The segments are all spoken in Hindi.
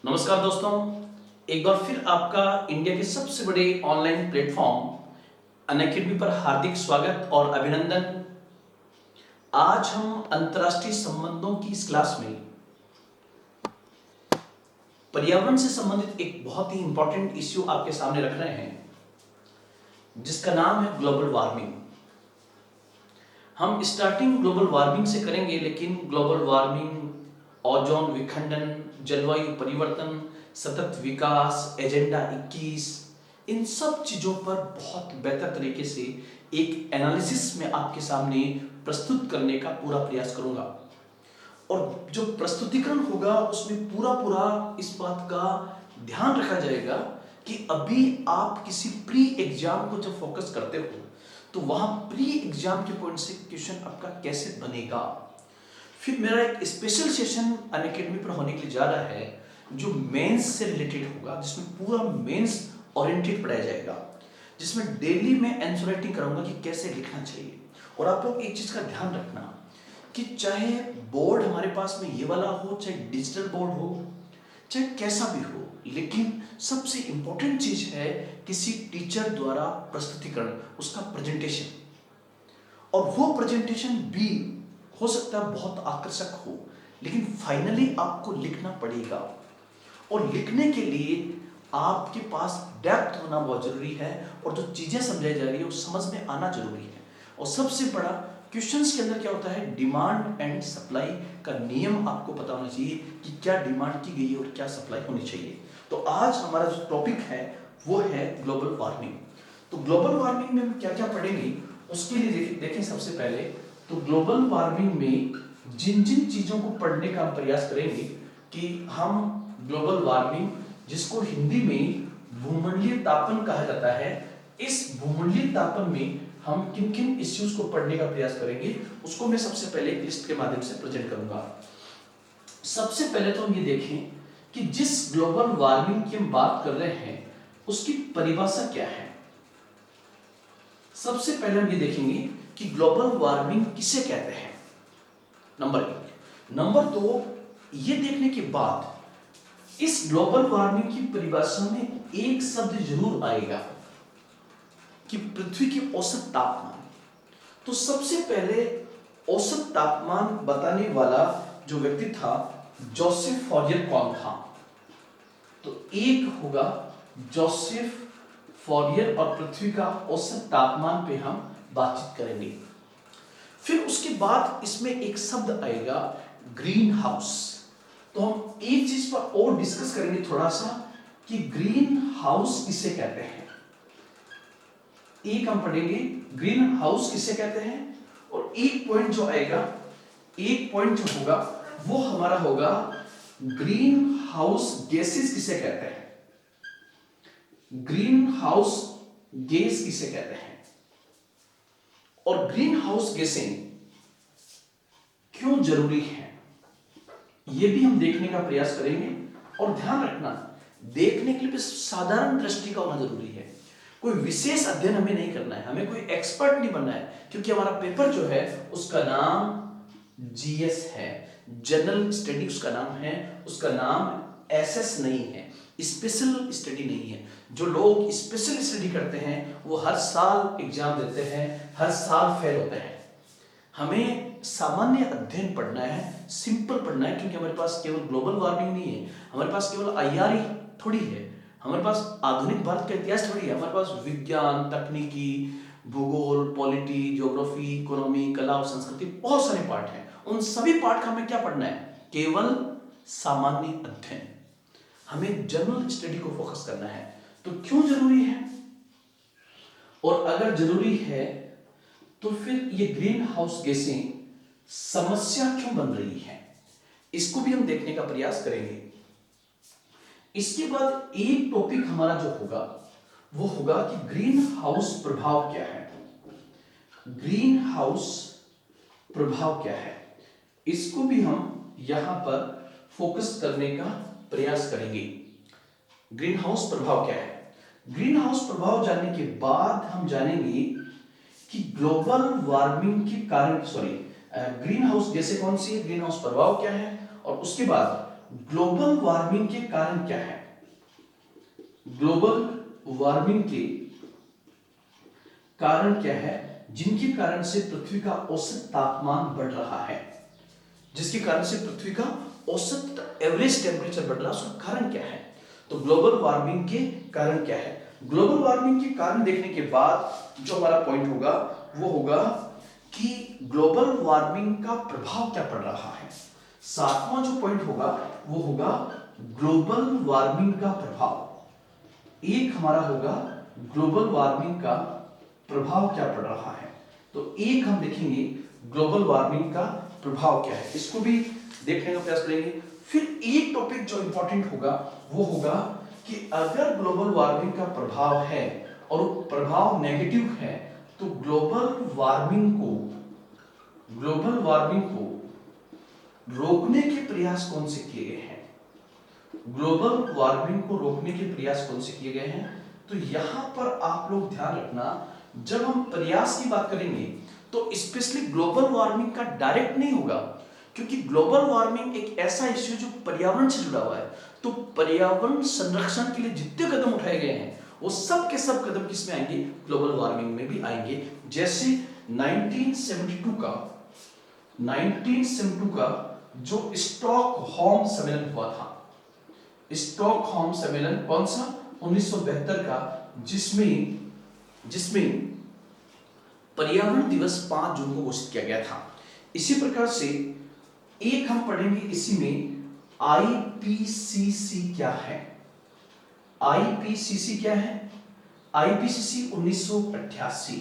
नमस्कार दोस्तों, एक बार फिर आपका इंडिया के सबसे बड़े ऑनलाइन प्लेटफॉर्म अनअकैडमी पर हार्दिक स्वागत और अभिनंदन। आज हम अंतर्राष्ट्रीय संबंधों की इस क्लास में पर्यावरण से संबंधित एक बहुत ही इंपॉर्टेंट इश्यू आपके सामने रख रहे हैं, जिसका नाम है ग्लोबल वार्मिंग। हम स्टार्टिंग ग्लोबल वार्मिंग से करेंगे, लेकिन ग्लोबल वार्मिंग, ओजोन विखंडन, जलवायु परिवर्तन, सतत विकास, एजेंडा 21, इन सब चीजों पर बहुत बेहतर तरीके से एक एनालिसिस में आपके सामने प्रस्तुत करने का पूरा प्रयास करूंगा। और जो प्रस्तुतिकरण होगा उसमें पूरा पूरा इस बात का ध्यान रखा जाएगा कि अभी आप किसी प्री एग्जाम को जब फोकस करते हो तो वहां प्री एग्जाम के पॉइंट से क्वेश्चन आपका कैसे बनेगा। फिर मेरा एक स्पेशल सेशन अनअकैडमी पर होने के लिए जा रहा है, जो मेंस से रिलेटेड होगा, जिसमें पूरा मेंस ओरिएंटेड पढ़ाया जाएगा, जिसमें डेली मैं आंसर राइटिंग कराऊंगा कि कैसे लिखना चाहिए। और आप लोग एक चीज का ध्यान रखना कि चाहे बोर्ड हमारे पास में ये वाला हो, चाहे डिजिटल बोर्ड हो, चाहे कैसा भी हो, लेकिन सबसे इंपॉर्टेंट चीज है किसी टीचर द्वारा प्रस्तुतिकरण, उसका प्रेजेंटेशन। और वो प्रेजेंटेशन भी हो सकता है बहुत आकर्षक हो, लेकिन फाइनली आपको लिखना पड़ेगा। और लिखने के लिए आपके पास डेप्थ होना बहुत जरूरी है, और जो चीजें समझाई जा रही है वो समझ में आना जरूरी है। और सबसे बड़ा क्वेश्चंस के अंदर क्या होता है, डिमांड एंड सप्लाई का नियम आपको पता होना चाहिए कि क्या डिमांड की गई है और क्या सप्लाई होनी चाहिए। तो आज हमारा जो टॉपिक है वो है ग्लोबल वार्मिंग। तो ग्लोबल वार्मिंग में हम क्या क्या पढ़ेंगे उसके लिए देखें सबसे पहले तो ग्लोबल वार्मिंग में जिन जिन चीजों को पढ़ने का हम प्रयास करेंगे कि हम ग्लोबल वार्मिंग, जिसको हिंदी में भूमंडलीय तापन कहा जाता है, इस भूमंडलीय तापन में हम किन किन इश्यूज को पढ़ने का प्रयास करेंगे उसको मैं सबसे पहले एक लिस्ट के माध्यम से प्रेजेंट करूंगा। सबसे पहले तो हम ये देखें कि जिस ग्लोबल वार्मिंग की हम बात कर रहे हैं उसकी परिभाषा क्या है। सबसे पहले हम ये देखेंगे कि ग्लोबल वार्मिंग किसे कहते हैं, नंबर एक। नंबर दो, ये देखने के बाद इस ग्लोबल वार्मिंग की परिभाषा में एक शब्द जरूर आएगा कि पृथ्वी की औसत तापमान। तो सबसे पहले औसत तापमान बताने वाला जो व्यक्ति था, जोसेफ फॉरियर, कौन था? तो एक होगा जोसेफ फॉरियर, और पृथ्वी का औसत तापमान पे हम बातचीत करेंगे। फिर उसके बाद इसमें एक शब्द आएगा ग्रीन हाउस। तो हम एक चीज पर और डिस्कस करेंगे थोड़ा सा कि ग्रीन हाउस किसे कहते हैं। एक हम पढ़ेंगे ग्रीन हाउस किसे कहते हैं, और एक पॉइंट जो आएगा, एक पॉइंट जो होगा वो हमारा होगा ग्रीन हाउस गैसेस किसे कहते हैं। ग्रीन हाउस गैस किसे कहते हैं, और ग्रीन हाउस गैसें क्यों जरूरी है, ये भी हम देखने का प्रयास करेंगे। और ध्यान रखना, देखने के लिए साधारण दृष्टि का होना जरूरी है, कोई विशेष अध्ययन हमें नहीं करना है, हमें कोई एक्सपर्ट नहीं बनना है, क्योंकि हमारा पेपर जो है उसका नाम जीएस है, जनरल स्टडी उसका नाम है, उसका नाम एसएस नहीं है, स्पेशल स्टडी नहीं है। जो लोग स्पेशल स्टडी करते हैं वो हर साल एग्जाम देते हैं, हर साल फेल होते हैं। हमें सामान्य अध्ययन पढ़ना है, सिंपल पढ़ना है, क्योंकि हमारे पास केवल ग्लोबल वार्मिंग नहीं है, हमारे पास केवल आईआर थोड़ी है, हमारे पास आधुनिक भारत का इतिहास थोड़ी है, हमारे पास विज्ञान, तकनीकी, भूगोल, पॉलिटी, ज्योग्राफी, इकोनॉमी, कला और संस्कृति, बहुत सारे पार्ट हैं। उन सभी पार्ट का हमें क्या पढ़ना है, केवल सामान्य अध्ययन। हमें जनरल स्टडी को फोकस करना है। तो क्यों जरूरी है, और अगर जरूरी है तो फिर ये ग्रीन हाउस गैसें समस्या क्यों बन रही है, इसको भी हम देखने का प्रयास करेंगे। इसके बाद एक टॉपिक हमारा जो होगा वो होगा कि ग्रीन हाउस प्रभाव क्या है। ग्रीन हाउस प्रभाव क्या है, इसको भी हम यहां पर फोकस करने का प्रयास करेंगे। ग्रीन हाउस प्रभाव क्या है, ग्रीन हाउस प्रभाव जानने के बाद हम जानेंगे कि ग्लोबल वार्मिंग के कारण, ग्रीन हाउस गैसें कौन सी है, ग्रीन हाउस प्रभाव क्या है, और उसके बाद ग्लोबल वार्मिंग के कारण क्या है? ग्लोबल वार्मिंग के कारण क्या है जिनके कारण से पृथ्वी का औसत तापमान बढ़ रहा है, जिसके कारण से पृथ्वी का औसत एवरेज टेम्परेचर बढ़ रहा है, उसका कारण क्या है? तो ग्लोबल वार्मिंग के कारण क्या है? ग्लोबल वार्मिंग के कारण देखने के बाद जो हमारा पॉइंट होगा वो होगा कि ग्लोबल वार्मिंग का प्रभाव क्या पड़ रहा है। सातवां जो पॉइंट होगा वो होगा ग्लोबल वार्मिंग का प्रभाव। एक हमारा होगा ग्लोबल वार्मिंग का प्रभाव क्या पड़ रहा है। तो एक हम देखेंगे ग्लोबल वार्मिंग का प्रभाव क्या है, इसको भी देखने का प्रयास करेंगे। फिर एक टॉपिक जो इंपॉर्टेंट होगा वो होगा कि अगर ग्लोबल वार्मिंग का प्रभाव है और वो प्रभाव नेगेटिव है तो ग्लोबल वार्मिंग को रोकने के प्रयास कौन से किए गए हैं? ग्लोबल वार्मिंग को रोकने के प्रयास कौन से किए गए हैं? तो यहां पर आप लोग ध्यान रखना, जब हम प्रयास की बात करेंगे तो स्पेशली ग्लोबल वार्मिंग का डायरेक्ट नहीं होगा, क्योंकि ग्लोबल वार्मिंग एक ऐसा इश्यू जो पर्यावरण से जुड़ा हुआ है। तो पर्यावरण संरक्षण के लिए जितने कदम उठाए गए हैं वो सब के सब कदम किसमें आएंगे? ग्लोबल वार्मिंग में भी आएंगे। जैसे 1972 का जो स्टॉकहोम सम्मेलन हुआ था, स्टॉकहोम सम्मेलन कौन सा? 1972 का, जिसमें पर्यावरण दिवस 5 जून को घोषित किया गया था। इसी प्रकार से एक हम पढ़ेंगे इसी में आईपीसीसी क्या है। आईपीसीसी क्या है? आईपीसीसी 1988।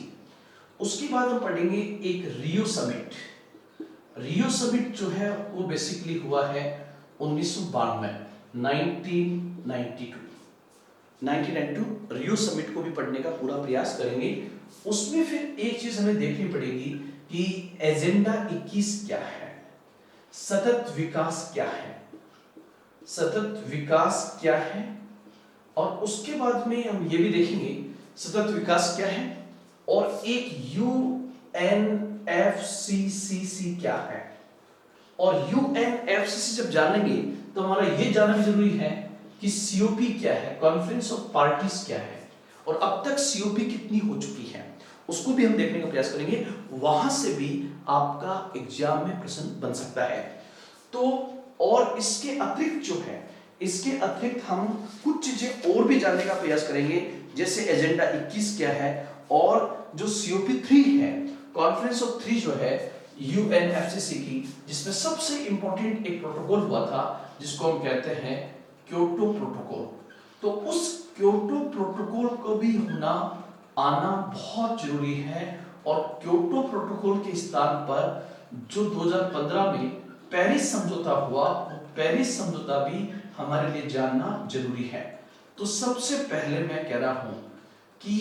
उसके बाद हम पढ़ेंगे एक रियो समिट। रियो समिट जो है वो बेसिकली हुआ है 1992 रियो समिट को भी पढ़ने का पूरा प्रयास करेंगे। उसमें फिर एक चीज हमें देखनी पड़ेगी कि एजेंडा 21 क्या है, सतत विकास क्या है, सतत विकास क्या है, और उसके बाद में हम ये भी देखेंगे सतत विकास क्या है, और एक यूएनएफसीसीसी क्या है। और यूएनएफसीसी जब जानेंगे तो हमारा ये जानना भी जरूरी है कि सीओपी क्या है, कॉन्फ्रेंस ऑफ पार्टीज क्या है, और अब तक सीओपी कितनी हो चुकी है, उसको भी हम देखने का प्रयास करेंगे। वहां से भी आपका एग्जाम में प्रश्न बन सकता है। तो और इसके अतिरिक्त जो है, इसके अतिरिक्त हम कुछ चीजें और भी जानने का प्रयास करेंगे, जैसे एजेंडा 21 क्या है, और जो सीओपी 3 है, कॉन्फ्रेंस ऑफ 3 जो है यूएनएफसीसी की, जिसमें सबसे इंपॉर्टेंट एक प्रोटोकॉल हुआ था जिसको हम कहते हैं क्योटो प्रोटोकॉल। तो उस क्योटो प्रोटोकॉल को भी आना बहुत जरूरी है। और क्योटो प्रोटोकॉल के स्थान पर जो 2015 में पेरिस समझौता हुआ, वो पेरिस समझौता भी हमारे लिए जानना जरूरी है। तो सबसे पहले मैं कह रहा हूं कि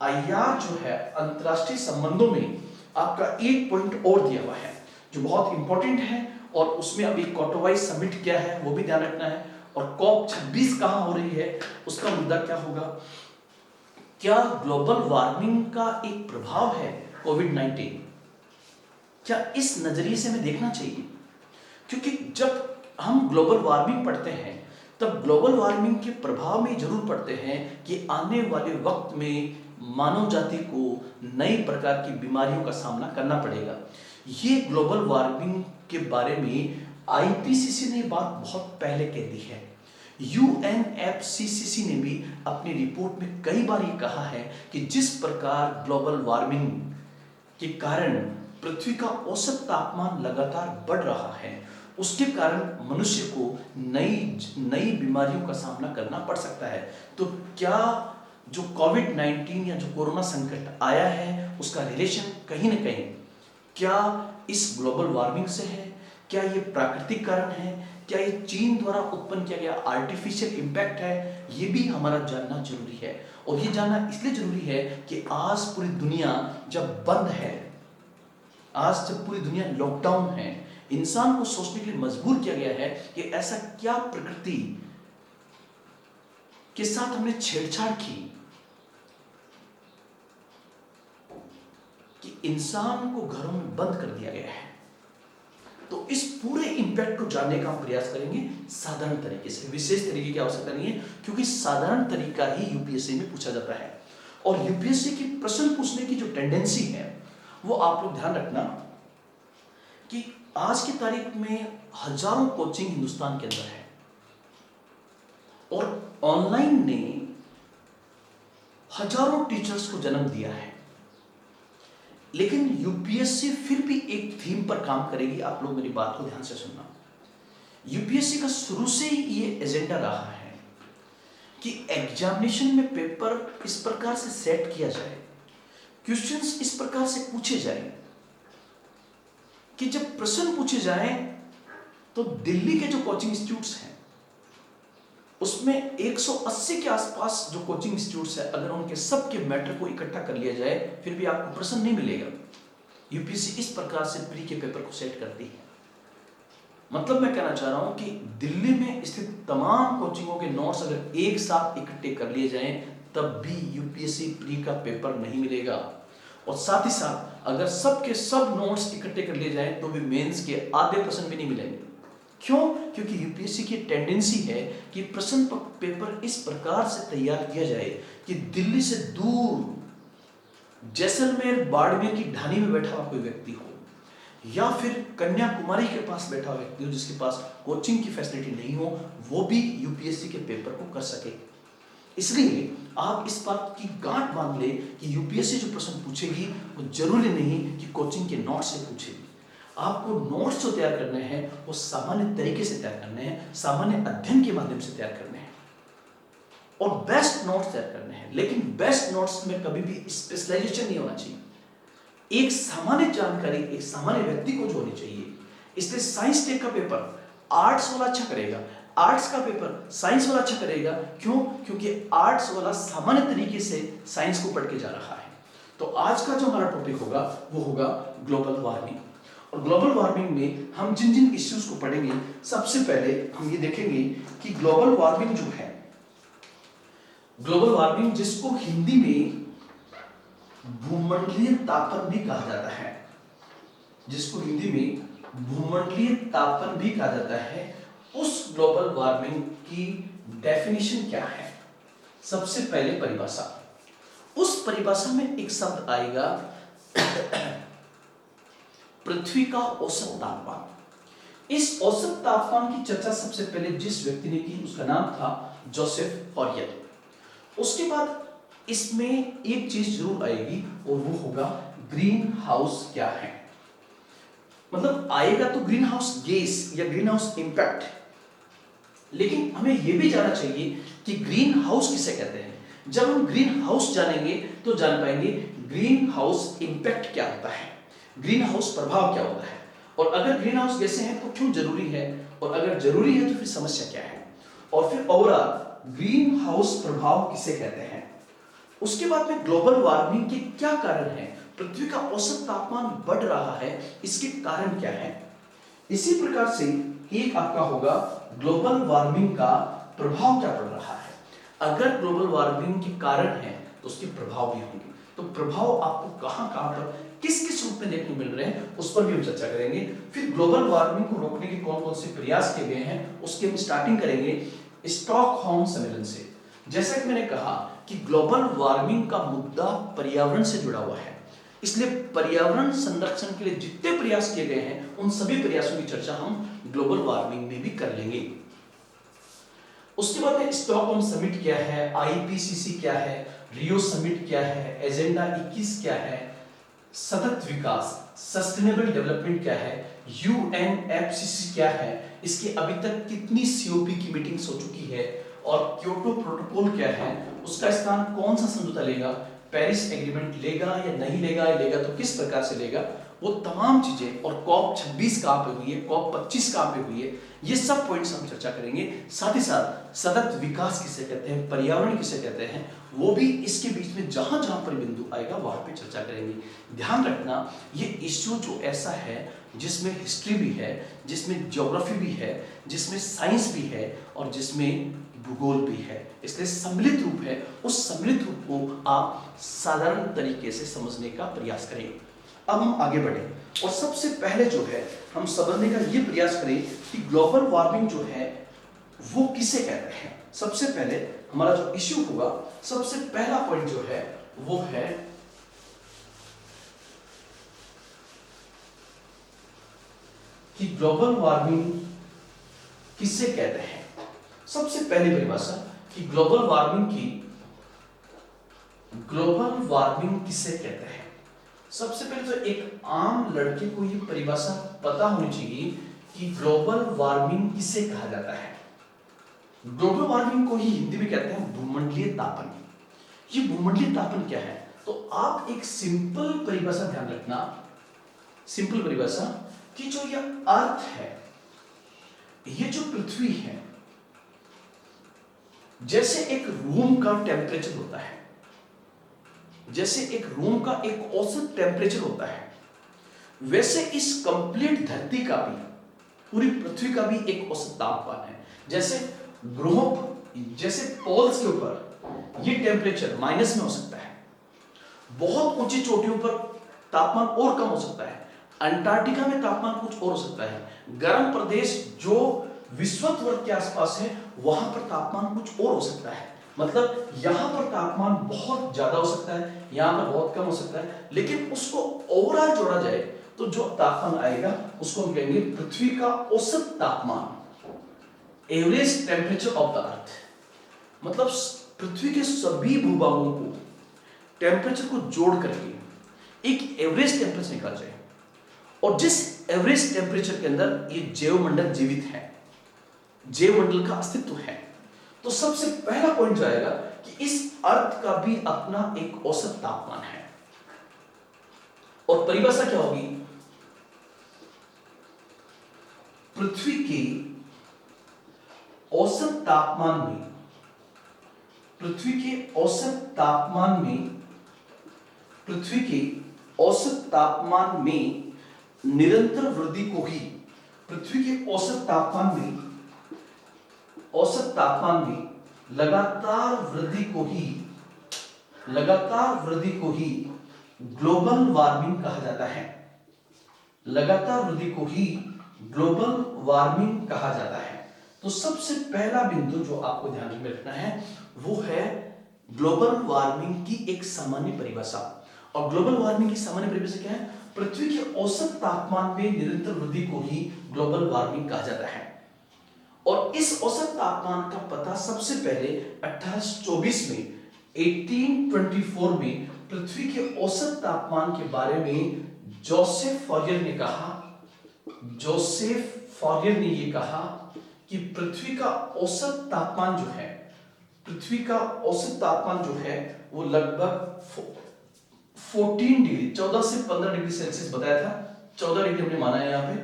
आईआर जो है अंतरराष्ट्रीय संबंधों में आपका एक पॉइंट और दिया हुआ है जो बहुत इंपॉर्टेंट है, और उसमें अभी कोटोवाई समिट क्या है वो भी ध्यान रखना है, और COP 26 कहां हो रही है, उसका मुद्दा क्या होगा, क्या ग्लोबल वार्मिंग का एक प्रभाव है कोविड-19, क्या इस नजरिए से हमें देखना चाहिए। क्योंकि जब हम ग्लोबल वार्मिंग पढ़ते हैं तब ग्लोबल वार्मिंग के प्रभाव में जरूर पढ़ते हैं कि आने वाले वक्त में मानव जाति को नई प्रकार की बीमारियों का सामना करना पड़ेगा। ये ग्लोबल वार्मिंग के बारे में आईपीसीसी ने बात बहुत पहले कह दी है। यूएनएफसीसीसी ने भी अपनी रिपोर्ट में कई बार ये कहा है कि जिस प्रकार ग्लोबल वार्मिंग के कारण पृथ्वी का औसत तापमान लगातार बढ़ रहा है, उसके कारण मनुष्य को नई बीमारियों का सामना करना पड़ सकता है। तो क्या जो कोविड-19 या जो कोरोना संकट आया है उसका रिलेशन कहीं न कहीं क्या इस ग्लोबल वार्मिंग से है, क्या ये प्राकृतिक कारण है, क्या ये चीन द्वारा उत्पन्न किया गया आर्टिफिशियल इम्पैक्ट है, ये भी हमारा जानना जरूरी है। और ये जानना इसलिए जरूरी है कि आज पूरी दुनिया जब बंद है, आज जब पूरी दुनिया लॉकडाउन है, इंसान को सोचने के लिए मजबूर किया गया है कि ऐसा क्या प्रकृति के साथ हमने छेड़छाड़ की कि इंसान को घरों में बंद कर दिया गया है। तो इस पूरे इंपैक्ट को जानने का हम प्रयास करेंगे साधारण तरीके से। विशेष तरीके की आवश्यकता नहीं है, क्योंकि साधारण तरीका ही यूपीएससी में पूछा जाता है। और यूपीएससी की प्रश्न पूछने की जो टेंडेंसी है वो आप लोग ध्यान रखना कि आज की तारीख में हजारों कोचिंग हिंदुस्तान के अंदर है और ऑनलाइन ने हजारों टीचर्स को जन्म दिया है, लेकिन यूपीएससी फिर भी एक थीम पर काम करेगी। आप लोग मेरी बात को ध्यान से सुनना। यूपीएससी का शुरू से ही ये एजेंडा रहा है कि एग्जामिनेशन में पेपर इस प्रकार से सेट किया जाए, क्वेश्चंस इस प्रकार से पूछे जाए कि जब प्रश्न पूछे जाएं तो दिल्ली के जो कोचिंग इंस्टीट्यूट्स हैं उसमें 180 के आसपास जो कोचिंग इंस्टीट्यूट्स है, अगर उनके सबके मैटर को इकट्ठा कर लिया जाए फिर भी आपको प्रश्न नहीं मिलेगा। यूपीएससी इस प्रकार से प्री के पेपर को सेट करती है। मतलब मैं कहना चाह रहा हूं कि दिल्ली में स्थित तमाम कोचिंगों के नोट्स अगर एक साथ इकट्ठे कर लिए जाएं तब भी यूपीएससी प्री का पेपर नहीं मिलेगा। और साथ ही साथ अगर सबके सब नोट्स इकट्ठे कर लिए जाएं तो भी मेंस के आधे प्रश्न भी नहीं मिलेंगे। क्यों? क्योंकि यूपीएससी की टेंडेंसी है कि प्रश्न पेपर इस प्रकार से तैयार किया जाए कि दिल्ली से दूर जैसलमेर बाड़मेर की ढानी में बैठा हुआ कोई व्यक्ति हो या फिर कन्याकुमारी के पास बैठा हुआ व्यक्ति हो जिसके पास कोचिंग की फैसिलिटी नहीं हो, वो भी यूपीएससी के पेपर को कर सके। इसलिए आप इस बात की गांठ बांध ले कि यूपीएससी जो प्रश्न पूछेगी वो जरूरी नहीं कि कोचिंग के नोट से पूछेगी। आपको नोट्स जो तैयार करने हैं वो सामान्य तरीके से तैयार करने हैं, सामान्य अध्ययन के माध्यम से तैयार करने हैं और बेस्ट नोट्स तैयार करने हैं। लेकिन बेस्ट नोट्स में कभी भी स्पेशलाइजेशन नहीं होना चाहिए। एक सामान्य जानकारी एक सामान्य व्यक्ति को जो होनी चाहिए। इसलिए साइंस टेक का पेपर आर्ट्स वाला अच्छा करेगा, आर्ट्स का पेपर साइंस वाला अच्छा करेगा। क्यों? क्योंकि आर्ट्स वाला सामान्य तरीके से साइंस को पढ़ के जा रहा है। तो आज का जो हमारा टॉपिक होगा वो होगा ग्लोबल वार्मिंग। और ग्लोबल वार्मिंग में हम जिन जिन इश्यूज को पढ़ेंगे, सबसे पहले हम ये देखेंगे कि ग्लोबल वार्मिंग जो है, ग्लोबल वार्मिंग जिसको हिंदी में भूमंडलीय तापन भी कहा जाता है, जिसको हिंदी में भूमंडलीय तापन भी कहा जाता है, उस ग्लोबल वार्मिंग की डेफिनेशन क्या है? सबसे पहले परिभाषा। उस परिभाषा में एक शब्द आएगा पृथ्वी का औसत तापमान। इस औसत तापमान की चर्चा सबसे पहले जिस व्यक्ति ने की उसका नाम था जोसेफ फॉरियर। उसके बाद इसमें एक चीज जरूर आएगी और वो होगा ग्रीन हाउस क्या है। मतलब आएगा तो ग्रीन हाउस गैस या ग्रीन हाउस इंपैक्ट, लेकिन हमें यह भी जानना चाहिए कि ग्रीन हाउस किसे कहते हैं। जब हम ग्रीन हाउस जानेंगे तो जान पाएंगे ग्रीन हाउस इंपैक्ट क्या होता है, ग्रीन हाउस प्रभाव क्या होता है, और अगर ग्रीन हाउस गैसें हैं तो क्यों जरूरी है, और अगर जरूरी है तो फिर समस्या क्या है, और फिर ओवरऑल ग्रीन हाउस प्रभाव किसे कहते हैं। उसके बाद में ग्लोबल वार्मिंग के क्या कारण है, पृथ्वी का औसत तापमान बढ़ रहा है, इसके कारण क्या है। इसी प्रकार से एक आपका होगा ग्लोबल वार्मिंग का प्रभाव क्या पड़ रहा है। अगर ग्लोबल वार्मिंग के कारण है तो उसके प्रभाव भी होंगे। तो प्रभाव आपको कहां पर किस किस रूप में देखने मिल रहे हैं उस पर भी हम चर्चा करेंगे। फिर ग्लोबल वार्मिंग को रोकने के कौन कौन से प्रयास किए गए हैं उसकी हम स्टार्टिंग करेंगे स्टॉकहोम सम्मेलन से। जैसा कि मैंने कहा कि ग्लोबल वार्मिंग का मुद्दा पर्यावरण से जुड़ा हुआ है, इसलिए पर्यावरण संरक्षण के लिए जितने प्रयास किए गए हैं उन सभी प्रयासों की चर्चा हम ग्लोबल वार्मिंग में भी कर लेंगे। उसके बाद में स्टॉकहोम समिट क्या है, आईपीसीसी क्या है, रियो समिट क्या है, एजेंडा 21 क्या है, सतत विकास सस्टेनेबल डेवलपमेंट क्या है, यूएनएफसीसी क्या है, इसकी अभी तक कितनी सीओपी की मीटिंग्स हो चुकी है, और क्योटो प्रोटोकॉल क्या है, उसका स्थान कौन सा समझौता लेगा, पेरिस एग्रीमेंट लेगा या नहीं लेगा, लेगा तो किस प्रकार से लेगा, वो तमाम चीजें, और कॉप 26 कहां पे हुई है, कॉप 25 कहां पे हुई है, ये सब पॉइंट्स हम चर्चा करेंगे। साथ ही साथ सतत विकास किसे कहते हैं, पर्यावरण किसे कहते हैं, वो भी इसके बीच में जहां जहां पर बिंदु आएगा वहां पे चर्चा करेंगे। ध्यान रखना ये इश्यू जो ऐसा है जिसमें हिस्ट्री भी है, जिसमें ज्योग्राफी भी है, जिसमें साइंस भी है और जिसमें भूगोल भी है, इसलिए सम्मिलित रूप है। उस सम्मिलित रूप को आप साधारण तरीके से समझने का प्रयास करें। अब हम आगे बढ़े और सबसे पहले जो है हम समझने का ये प्रयास करें कि ग्लोबल वार्मिंग जो है वो किसे कहते हैं। सबसे पहले हमारा जो इश्यू होगा, सबसे पहला पॉइंट जो है वो है कि ग्लोबल वार्मिंग किसे कहते हैं। सबसे पहली परिभाषा कि ग्लोबल वार्मिंग किसे कहते हैं। सबसे पहले तो एक आम लड़के को ये परिभाषा पता होनी चाहिए कि ग्लोबल वार्मिंग किसे कहा जाता है। ग्लोबल वार्मिंग को ही हिंदी में कहते हैं भूमंडलीय तापन। ये भूमंडलीय तापन क्या है, तो आप एक सिंपल परिभाषा ध्यान रखना, सिंपल परिभाषा कि जो ये अर्थ है, ये जो पृथ्वी है, जैसे एक रूम का टेम्परेचर होता है, जैसे एक रूम का एक औसत टेम्परेचर होता है, वैसे इस कंप्लीट धरती का भी, पूरी पृथ्वी का भी एक औसत तापमान है। जैसे ग्रहों, जैसे पोल्स के ऊपर ये टेम्परेचर माइनस में हो सकता है, बहुत ऊंची चोटियों पर तापमान और कम हो सकता है, अंटार्कटिका में तापमान कुछ और हो सकता है, गर्म प्रदेश जो विषुवत के आसपास है वहां पर तापमान कुछ और हो सकता है। मतलब यहां पर तापमान बहुत ज्यादा हो सकता है, यहां पर बहुत कम हो सकता है, लेकिन उसको ओवरऑल जोड़ा जाए तो जो तापमान आएगा उसको हम कहेंगे पृथ्वी का औसत तापमान, average temperature of the earth. मतलब पृथ्वी के सभी भूभागों को टेम्परेचर को जोड़ करके एक एवरेज टेम्परेचर निकाला जाए, और जिस एवरेज टेम्परेचर के अंदर ये जैवमंडल जीवित है, जैवमंडल का अस्तित्व है। तो सबसे पहला पॉइंट जो आएगा कि इस अर्थ का भी अपना एक औसत तापमान है। और परिभाषा क्या होगी, पृथ्वी के औसत तापमान में, पृथ्वी के औसत तापमान में, पृथ्वी के औसत तापमान में निरंतर वृद्धि को ही, पृथ्वी के औसत तापमान में, औसत तापमान में लगातार वृद्धि को ही ग्लोबल वार्मिंग कहा जाता है। लगातार वृद्धि को ही ग्लोबल वार्मिंग कहा जाता है। तो सबसे पहला बिंदु जो आपको ध्यान में रखना है वो है ग्लोबल वार्मिंग की एक सामान्य परिभाषा। और ग्लोबल वार्मिंग की सामान्य परिभाषा क्या है, पृथ्वी के औसत तापमान में निरंतर वृद्धि को ही ग्लोबल वार्मिंग कहा जाता है। और इस औसत तापमान का पता सबसे पहले 1824 में, 1824 में पृथ्वी के औसत तापमान के बारे में जोसेफ फॉरियर ने कहा। जोसेफ फॉरियर ने यह कहा कि पृथ्वी का औसत तापमान जो है, पृथ्वी का औसत तापमान जो है वो लगभग 14 डिग्री, 14 से 15 डिग्री सेल्सियस बताया था, 14 डिग्री हमने माना है यहाँ पे।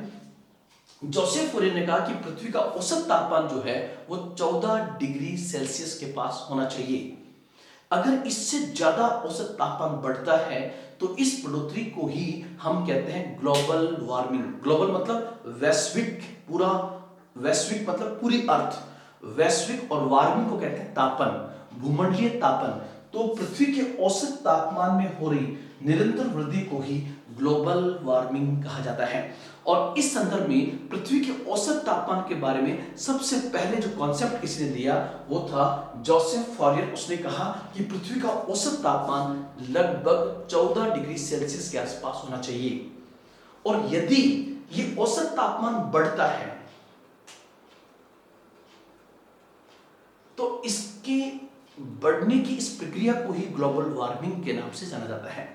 जोसेफ फॉरियर ने कहा कि पृथ्वी का औसत तापमान जो है वो 14 डिग्री सेल्सियस के पास होना चाहिए। अगर इससे ज्यादा औसत तापमान बढ़ता है तो इस बढ़ोतरी को ही हम कहते हैं ग्लोबल वार्मिंग। ग्लोबल मतलब वैश्विक, पूरा वैश्विक मतलब पूरी अर्थ, वैश्विक, और वार्मिंग को कहते हैं तापन, भूमंडलीय तापन। तो पृथ्वी के औसत तापमान में हो रही निरंतर वृद्धि को ही ग्लोबल वार्मिंग कहा जाता है। और इस संदर्भ में पृथ्वी के औसत तापमान के बारे में सबसे पहले जो कॉन्सेप्ट किसी ने दिया वो था जोसेफ फॉरियर। उसने कहा कि पृथ्वी का औसत तापमान लगभग 14 डिग्री सेल्सियस के आसपास होना चाहिए, और यदि ये औसत तापमान बढ़ता है तो इसके बढ़ने की इस प्रक्रिया को ही ग्लोबल वार्मिंग के नाम से जाना जाता है।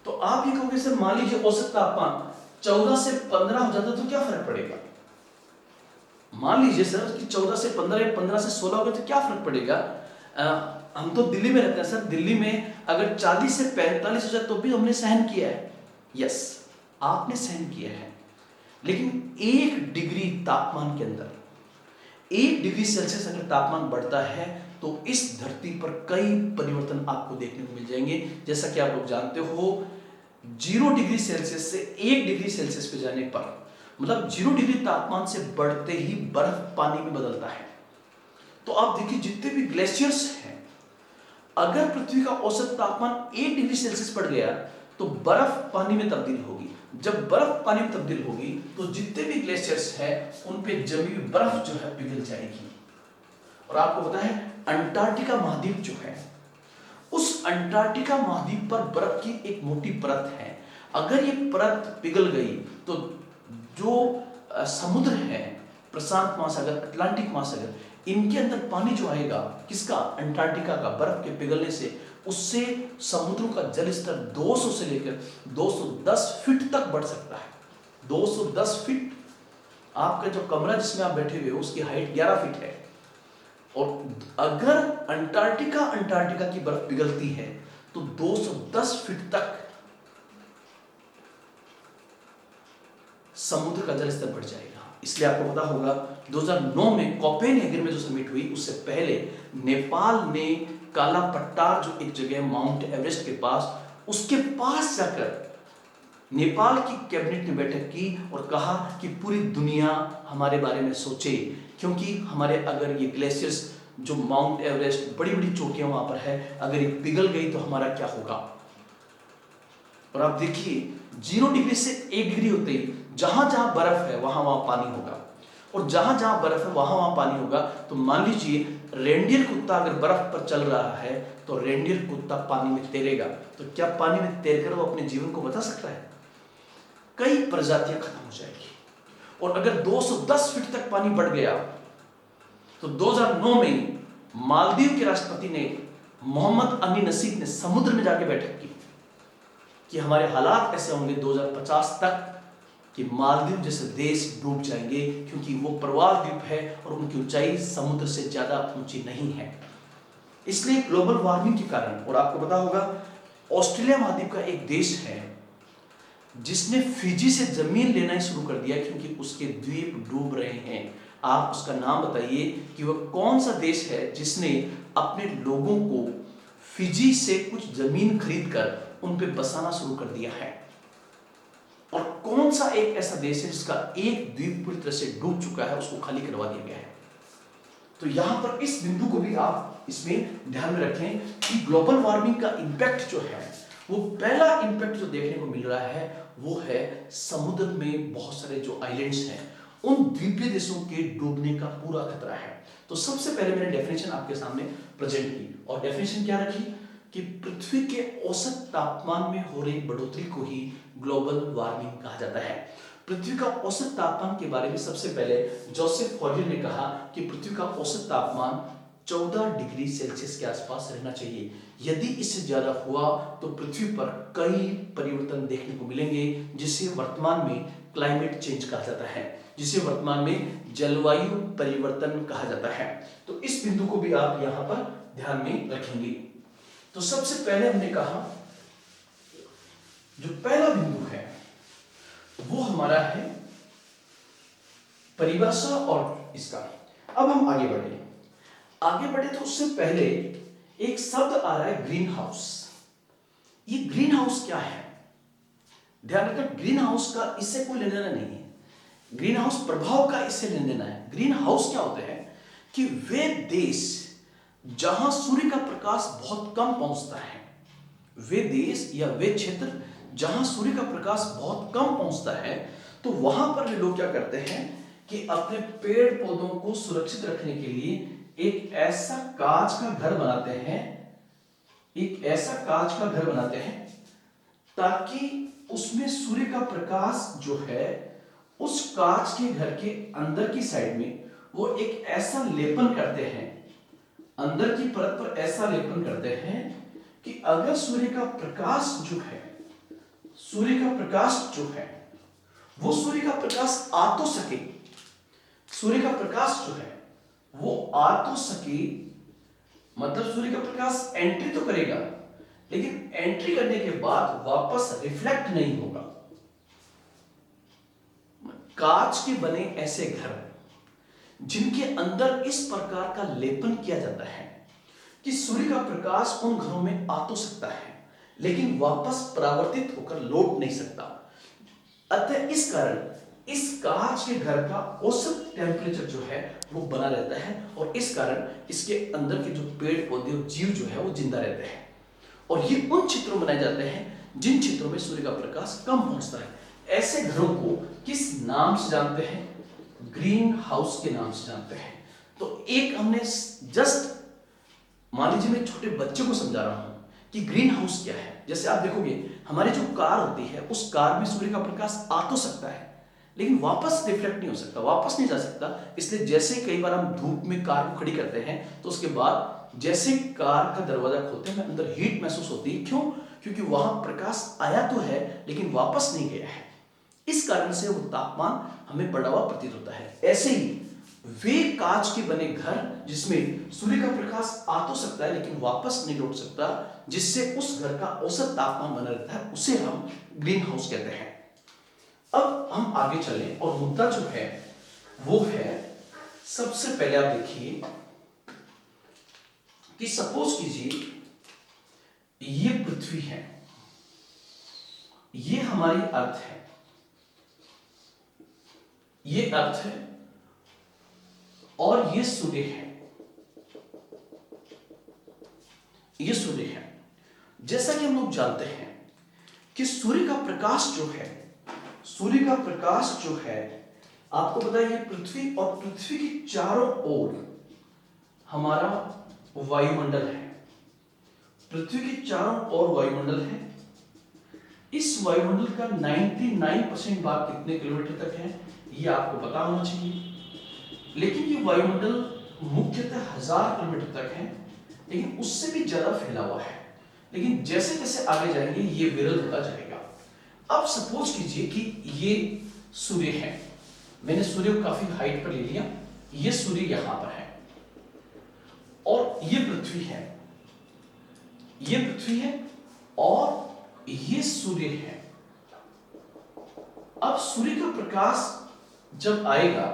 तो आप ये कहोगे सर मान लीजिए औसत तापमान 14 से 15 हो जाता तो क्या फर्क पड़ेगा। मान लीजिए सर कि 14 से 15 या 15 से 16 हो गए तो क्या फर्क पड़ेगा। हम तो दिल्ली में रहते हैं सर, दिल्ली में अगर 40 से 45 हो जाए तो भी हमने सहन किया है। यस, आपने सहन किया है, लेकिन 1 डिग्री तापमान के अंदर, 1 डिग्री सेल्सियस अगर तापमान बढ़ता है तो इस धरती पर कई परिवर्तन आपको देखने को मिल जाएंगे। जैसा कि आप लोग जानते हो 0 डिग्री सेल्सियस से 1 डिग्री सेल्सियस पे जाने पर, मतलब 0 डिग्री तापमान से बढ़ते ही बर्फ पानी में बदलता है। तो आप देखिए जितने भी ग्लेशियर्स हैं, अगर पृथ्वी का औसत तापमान 1 डिग्री सेल्सियस बढ़ गया तो बर्फ पानी में तब्दील होगी। जब बर्फ पानी में तब्दील होगी तो जितने भी ग्लेशियर्स हैं उन पे जमी हुई बर्फ जो है पिघल जाएगी। और आपको पता है अंटार्कटिका महाद्वीप जो है, उस अंटार्कटिका महाद्वीप पर बर्फ की एक मोटी परत है। अगर ये परत पिघल गई तो जो समुद्र है, प्रशांत महासागर, अटलांटिक महासागर, इनके अंदर पानी जो आएगा किसका, अंटार्कटिका का, बर्फ के पिघलने से, उससे समुद्रों का जल स्तर 200 से लेकर 210 फीट तक बढ़ सकता है। 210 फीट। आपका जो कमरा जिसमें आप बैठे हुए हो उसकी हाइट 11 फीट है। और अगर अंटार्कटिका की बर्फ पिघलती है तो 210 फीट तक समुद्र का जल स्तर बढ़ जाएगा। इसलिए आपको पता होगा 2009 में कोपेनहेगन में जो समिट हुई उससे पहले नेपाल ने काला पट्टार जो एक जगह माउंट एवरेस्ट के पास, उसके पास जाकर नेपाल की कैबिनेट ने बैठक की और कहा कि पूरी दुनिया हमारे बारे में सोचे, क्योंकि हमारे अगर ये ग्लेशियर्स जो माउंट एवरेस्ट, बड़ी बड़ी चोटियां वहां पर है, अगर ये पिघल गई तो हमारा क्या होगा। और आप देखिए 0 डिग्री से 1 डिग्री होते ही जहां जहां बर्फ है वहां वहां पानी होगा, और जहां जहां बर्फ है वहां वहां पानी होगा। तो मान लीजिए रेंडियर कुत्ता अगर बर्फ पर चल रहा है तो रेंडियर कुत्ता पानी में तैरेगा, तो क्या पानी में तैरकर वो अपने जीवन को बचा सकता है? कई प्रजातियां खत्म हो जाएगी। और अगर 210 फीट तक पानी बढ़ गया तो 2009 में मालदीव के राष्ट्रपति ने, मोहम्मद अली नसीब ने समुद्र में जाके बैठक की कि हमारे हालात ऐसे होंगे 2050 तक कि मालदीव जैसे देश डूब जाएंगे, क्योंकि वो प्रवाल द्वीप है और उनकी ऊंचाई समुद्र से ज्यादा ऊंची नहीं है। इसलिए ग्लोबल वार्मिंग के कारण, और आपको पता होगा ऑस्ट्रेलिया महाद्वीप का एक देश है जिसने फिजी से जमीन लेना ही शुरू कर दिया क्योंकि उसके द्वीप डूब रहे हैं। आप उसका नाम बताइए कि वह कौन सा देश है जिसने अपने लोगों को फिजी से कुछ जमीन खरीदकर उन पे बसाना शुरू कर दिया है। और कौन सा एक ऐसा देश है जिसका एक द्वीप पूरी तरह से डूब चुका है, उसको खाली करवा दिया गया है। तो यहां पर इस बिंदु को भी आप इसमें ध्यान में रखें कि ग्लोबल वार्मिंग का इंपैक्ट जो है, वो पहला इंपैक्ट जो देखने को मिल रहा है वो है समुद्र में बहुत सारे जो आइलैंड्स हैं उन द्वीपीय देशों के डूबने का पूरा खतरा है। तो सबसे पहले मैंने डेफिनेशन आपके सामने प्रेजेंट की, और डेफिनेशन क्या रखी कि पृथ्वी के औसत तापमान में हो रही बढ़ोतरी को ही ग्लोबल वार्मिंग कहा जाता है। पृथ्वी का औसत तापमान के बारे में सबसे पहले जोसेफ फॉरियर ने कहा कि पृथ्वी का औसत तापमान 14 डिग्री सेल्सियस के आसपास रहना चाहिए। यदि इससे ज्यादा हुआ तो पृथ्वी पर कई परिवर्तन देखने को मिलेंगे, जिसे वर्तमान में क्लाइमेट चेंज कहा जाता है, जिसे वर्तमान में जलवायु परिवर्तन कहा जाता है। तो इस बिंदु को भी आप यहां पर ध्यान में रखेंगे। तो सबसे पहले हमने कहा जो पहला बिंदु है वो हमारा है परिभाषा और इसका। अब हम आगे बढ़े तो उससे पहले एक शब्द आ रहा है ग्रीन हाउस। ये ग्रीन हाउस क्या है? ध्यान रखें, ग्रीन हाउस का इससे कोई लेना देना नहीं है। ग्रीन हाउस प्रभाव का इससे लेना देना है। ग्रीन हाउस क्या होते हैं कि वे देश जहां सूर्य का प्रकाश बहुत कम पहुंचता है, वे देश या वे क्षेत्र जहां सूर्य का प्रकाश बहुत कम पहुंचता है, तो वहां पर वे लोग क्या करते हैं कि अपने पेड़ पौधों को सुरक्षित रखने के लिए एक ऐसा कांच का घर बनाते हैं ताकि उसमें सूर्य का प्रकाश जो है उस कांच के घर के अंदर की साइड में वो एक ऐसा लेपन करते हैं, अंदर की परत पर ऐसा लेपन करते हैं कि अगर सूर्य का प्रकाश जो है वो सूर्य का प्रकाश आ तो सके, सूर्य का प्रकाश जो है वो आ तो सके, मतलब सूर्य का प्रकाश एंट्री तो करेगा लेकिन एंट्री करने के बाद वापस रिफ्लेक्ट नहीं होगा। कांच के बने ऐसे घर जिनके अंदर इस प्रकार का लेपन किया जाता है कि सूर्य का प्रकाश उन घरों में आ तो सकता है लेकिन वापस परावर्तित होकर लौट नहीं सकता। अतः इस कारण इस कांच के घर का औसत टेम्परेचर जो है वो बना रहता है, और इस कारण इसके अंदर के जो पेड़ पौधे और जीव जो है वो जिंदा रहते हैं। और ये उन क्षेत्रों में बनाए जाते हैं जिन क्षेत्रों में सूर्य का प्रकाश कम पहुंचता है। ऐसे घरों को किस नाम से जानते हैं? ग्रीन हाउस के नाम से जानते हैं। तो एक हमने जस्ट, मान लीजिए मैं छोटे बच्चे को समझा रहा हूं कि ग्रीन हाउस क्या है। जैसे आप देखोगे हमारी जो कार होती है, उस कार में सूर्य का प्रकाश आ तो सकता है लेकिन वापस रिफ्लेक्ट नहीं हो सकता, वापस नहीं जा सकता। इसलिए जैसे कई बार हम धूप में कार को खड़ी करते हैं तो उसके बाद जैसे कार का दरवाजा खोलते हैं अंदर हीट महसूस होती है। क्यों? क्योंकि वहां प्रकाश आया तो है लेकिन वापस नहीं गया है। इस कारण से वो तापमान हमें बढ़ा हुआ प्रतीत होता है। ऐसे ही वे कांच के बने घर जिसमें सूर्य का प्रकाश आ तो सकता है लेकिन वापस नहीं लौट सकता, जिससे उस घर का औसत तापमान बना रहता है, उसे हम ग्रीन हाउस कहते हैं। अब हम आगे चलें और मुद्दा जो है वो है, सबसे पहले आप देखिए कि सपोज कीजिए ये पृथ्वी है, ये हमारी अर्थ है, ये अर्थ है और ये सूर्य है, ये सूर्य है। जैसा कि हम लोग जानते हैं कि सूर्य का प्रकाश जो है, सूर्य का प्रकाश जो है, आपको पता है ये पृथ्वी और पृथ्वी के चारों ओर हमारा वायुमंडल है। पृथ्वी के चारों ओर वायुमंडल है। इस वायुमंडल का 99% भाग कितने किलोमीटर तक है ये आपको पता होना चाहिए। लेकिन ये वायुमंडल मुख्यतः 1000 किलोमीटर तक है, लेकिन उससे भी ज्यादा फैला हुआ है। लेकिन जैसे जैसे आगे जाएंगे ये विरल होता जाएगा। अब सपोज कीजिए कि ये सूर्य है, मैंने सूर्य को काफी हाइट पर ले लिया, ये सूर्य यहां पर है और ये पृथ्वी है, ये पृथ्वी है और ये सूर्य है। अब सूर्य का प्रकाश जब आएगा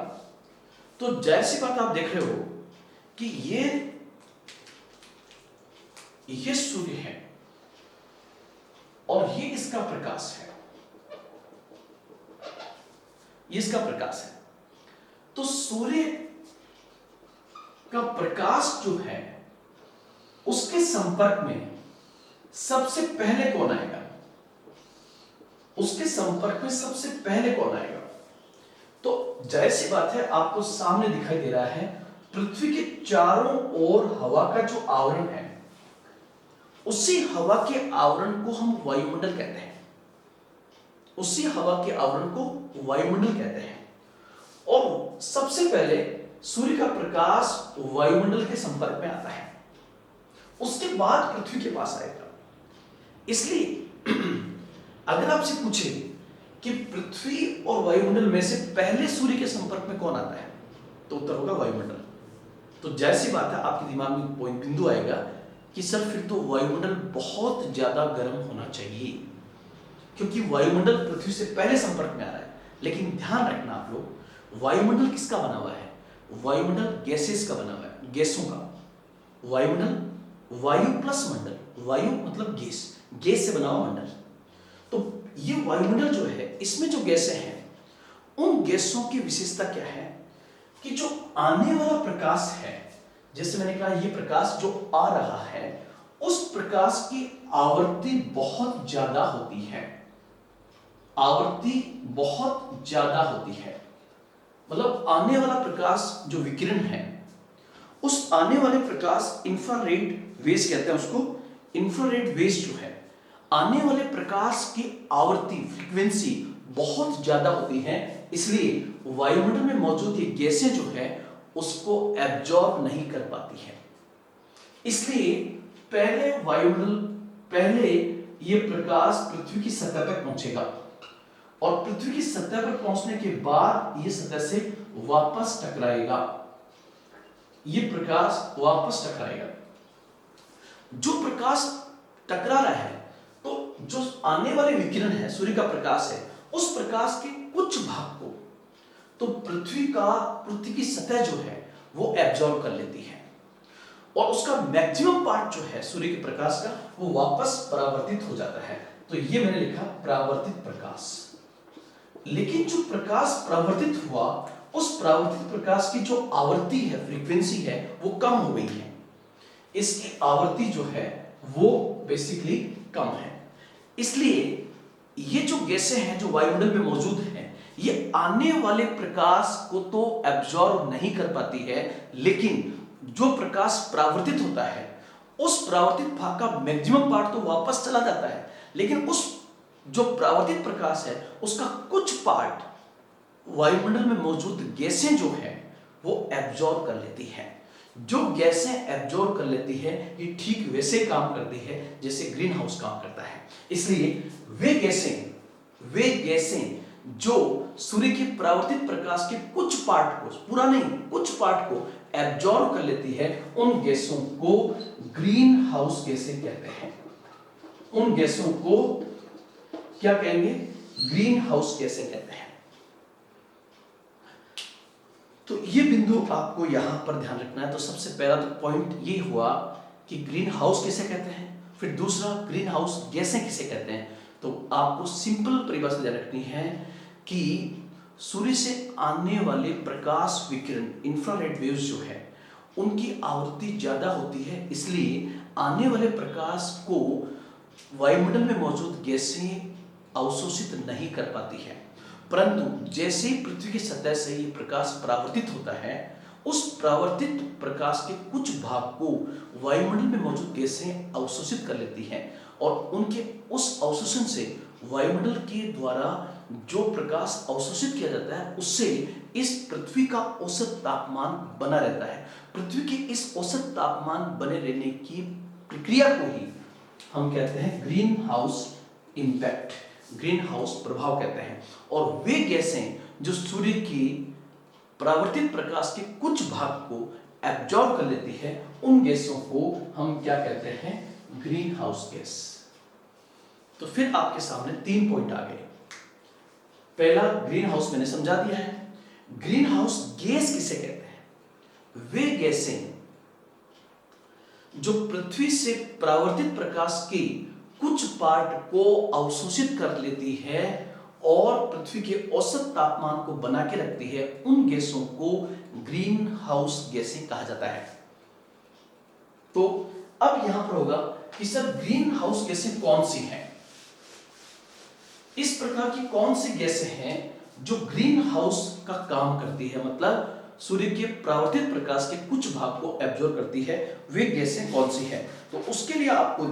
तो जाहिर सी बात आप देख रहे हो कि ये सूर्य है और ये इसका प्रकाश है, ये इसका प्रकाश है। तो सूर्य का प्रकाश जो है उसके संपर्क में सबसे पहले कौन आएगा? उसके संपर्क में सबसे पहले कौन आएगा? तो जाहिर सी बात है आपको सामने दिखाई दे रहा है पृथ्वी के चारों ओर हवा का जो आवरण है, उसी हवा के आवरण को हम वायुमंडल कहते हैं। उसी हवा के आवरण को वायुमंडल कहते हैं। और सबसे पहले सूर्य का प्रकाश वायुमंडल के संपर्क में आता है, उसके बाद पृथ्वी के पास आएगा। इसलिए अगर आपसे पूछे कि पृथ्वी और वायुमंडल में से पहले सूर्य के संपर्क में कौन आता है, तो उत्तर होगा वायुमंडल। तो जैसी बात है आपके दिमाग में पॉइंट बिंदु आएगा कि सर फिर तो वायुमंडल बहुत ज्यादा गर्म होना चाहिए, क्योंकि वायुमंडल पृथ्वी से पहले संपर्क में आ रहा है। लेकिन ध्यान रखना आप लोग, वायुमंडल किसका बना हुआ है? वायुमंडल गैसेस का बना हुआ है, गैसों का। वायुमंडल वायु प्लस मंडल, वायु मतलब गैस, गैस से बना हुआ मंडल। तो ये वायुमंडल जो है, इसमें जो गैसें हैं, उन गैसों की विशेषता क्या है कि जो आने वाला प्रकाश है, जैसे मैंने कहा ये प्रकाश जो आ रहा है, उस प्रकाश की आवृत्ति बहुत ज्यादा होती है। आवृत्ति बहुत ज्यादा होती है, मतलब आने वाला प्रकाश जो विकिरण है, उस आने वाले प्रकाश इंफ्रारेड वेव्स कहते हैं उसको। इंफ्रारेड वेव्स जो है, आने वाले प्रकाश की आवृत्ति फ्रीक्वेंसी बहुत ज्यादा होती है। इसलिए वायुमंडल में मौजूद ये गैसें जो है उसको एब्जॉर्ब नहीं कर पाती है। इसलिए पहले ये प्रकाश पृथ्वी की सतह तक पहुंचेगा और पृथ्वी की सतह पर पहुंचने के बाद ये सतह से वापस टकराएगा, ये प्रकाश वापस टकराएगा। जो प्रकाश टकरा रहा है, तो जो आने वाले विकिरण है, सूर्य का प्रकाश है, उस प्रकाश के कुछ भाग को तो पृथ्वी की सतह जो है वो एब्जॉर्ब कर लेती है और उसका मैक्सिमम पार्ट जो है सूर्य के प्रकाश का, वो वापस परावर्तित हो जाता है। तो ये मैंने लिखा परावर्तित प्रकाश। लेकिन जो प्रकाश परावर्तित हुआ, उस परावर्तित प्रकाश की जो आवृत्ति है, फ्रीक्वेंसी है, वो कम हो गई है। इसकी आवृत्ति जो है वो बेसिकली कम है। इसलिए ये जो गैसें हैं जो वायुमंडल में मौजूद हैं, ये आने वाले प्रकाश को तो एब्जॉर्ब नहीं कर पाती है, लेकिन जो प्रकाश परावर्तित होता है उस परावर्तित भाग का मैक्सिमम पार्ट तो वापस चला जाता है, लेकिन उस जो परावर्तित प्रकाश है उसका कुछ पार्ट वायुमंडल में मौजूद गैसें जो है वो एब्जॉर्ब कर लेती हैं। जो गैसें एब्जॉर्ब कर लेती है ये ठीक वैसे काम करती है जैसे ग्रीन हाउस काम करता है। इसलिए वे गैसें जो सूर्य के परावर्तित प्रकाश के कुछ पार्ट को, पूरा नहीं, कुछ पार्ट को एब्जॉर्ब कर लेती है, उन गैसों को ग्रीन हाउस गैसें कहते हैं। उन गैसों को क्या कहेंगे? ग्रीन हाउस गैसें कहते हैं। तो ये बिंदु आपको यहां पर ध्यान रखना है। तो सबसे पहला तो पॉइंट ये हुआ कि ग्रीन हाउस किसे कहते हैं, फिर दूसरा ग्रीन हाउस गैसें किसे कहते हैं। तो आपको सिंपल परिभाषा ध्यान रखनी है कि सूर्य से आने वाले प्रकाश विकिरण, इंफ्रारेड वेव्स जो है, उनकी आवृत्ति ज्यादा होती है, इसलिए आने वाले प्रकाश को वायुमंडल में मौजूद गैसें अवशोषित नहीं कर पाती है। परंतु जैसे ही पृथ्वी की सतह से ये प्रकाश परावर्तित होता है, उस परावर्तित प्रकाश के कुछ भाग को वायुमंडल में मौजूद गैसें अवशोषित कर लेती हैं और उनके उस अवशोषण से वायुमंडल के द्वारा जो प्रकाश अवशोषित किया जाता है उससे इस पृथ्वी का औसत तापमान बना रहता है। पृथ्वी के इस औसत तापमान बने रहने की प्रक्रिया को ही हम कहते हैं green house impact, green house प्रभाव कहते हैं। और वे गैसें जो सूर्य की परावर्तित प्रकाश के कुछ भाग को एब्जॉर्ब कर लेती है, उन गैसों को हम क्या कहते हैं? Green house gas. तो फिर आपके सामने 3 पॉइंट आ गए। पहला, ग्रीन हाउस मैंने समझा दिया है। ग्रीन हाउस गैस किसे कहते हैं? वे गैसें जो पृथ्वी से परावर्तित प्रकाश के कुछ पार्ट को अवशोषित कर लेती है और पृथ्वी के औसत तापमान को बना के रखती है, उन गैसों को ग्रीन हाउस गैसें कहा जाता है। तो अब यहां पर होगा कि सर ग्रीन हाउस गैसें कौन सी हैं? इस प्रकार की कौन सी गैसें हैं जो ग्रीन हाउस का काम करती है, मतलब सूर्य के परावर्तित प्रकाश के कुछ भाग को एब्जॉर्ब करती है, वे गैसें कौन सी हैं? तो उसके लिए आपको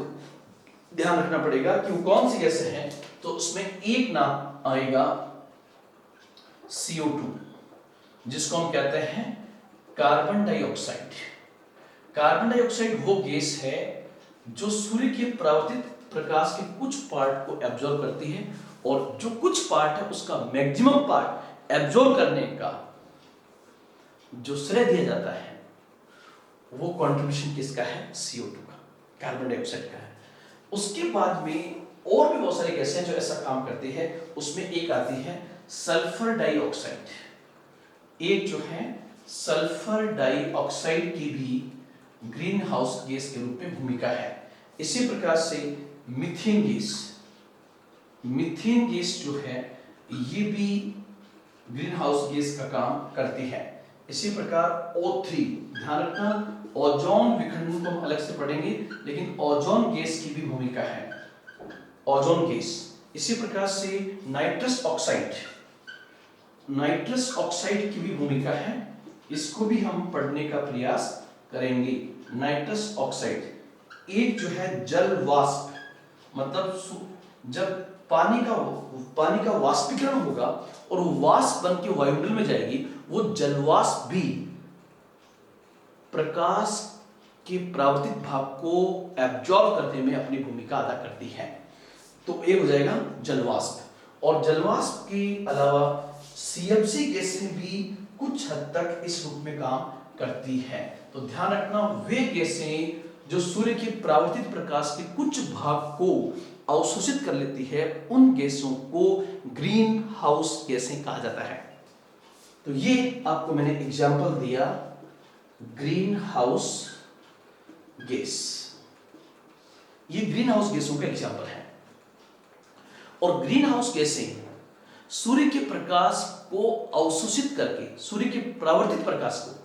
ध्यान रखना पड़ेगा कि वो कौन सी गैसें हैं। तो उसमें एक नाम आएगा CO2, जिसको हम कहते हैं कार्बन डाइऑक्साइड। कार्बन डाइऑक्साइड वो गैस है जो सूर्य के परावर्तित प्रकाश के कुछ पार्ट को एब्जॉर्ब करती है और जो कुछ पार्ट है उसका मैक्सिमम पार्ट एब्जॉर्ब करने का जो श्रेय दिया जाता है वो कंट्रीब्यूशन किसका है? CO2 का, कार्बन डाइऑक्साइड का है। उसके बाद में और भी बहुत सारी गैसें जो ऐसा काम करती है, उसमें एक आती है सल्फर डाइऑक्साइड। एक जो है सल्फर डाइऑक्साइड की भी ग्रीन हाउस गैस के रूप में भूमिका है। इसी प्रकार से मीथेन गैस जो है ये भी ग्रीन हाउस गैस का काम करती है। इसी प्रकार O3, ध्यान रखना ओजोन विखंडन को हम अलग से पढ़ेंगे, लेकिन ओजोन गैस की भी भूमिका है, ओजोन गैस। इसी प्रकार से नाइट्रस ऑक्साइड की भी भूमिका है, इसको भी हम पढ़ने का प्रयास करेंगे। नाइट्रस ऑक्साइड एक जो है जल वाष्प, मतलब जब पानी का वाष्पीकरण होगा और वो वाष्प बन के वायुमंडल में जाएगी, वो जलवाष्प भी प्रकाश के परावर्तित भाग को एब्जॉर्ब करने में अपनी भूमिका अदा करती है। तो एक हो जाएगा जलवाष्प, और जलवाष्प के अलावा CFC गैसें भी कुछ हद तक इस रूप में काम करती है। तो ध्यान रखना, वे गैसें जो सूर्य के परावर्तित प्रकाश के कुछ भाग को अवशोषित कर लेती है, उन गैसों को ग्रीन हाउस गैसें कहा जाता है। तो ये आपको मैंने एग्जाम्पल दिया ग्रीन हाउस गैस, ये ग्रीन हाउस गैसों का एग्जाम्पल है। और ग्रीन हाउस गैसें सूर्य के प्रकाश को अवशोषित करके, सूर्य के परावर्तित प्रकाश को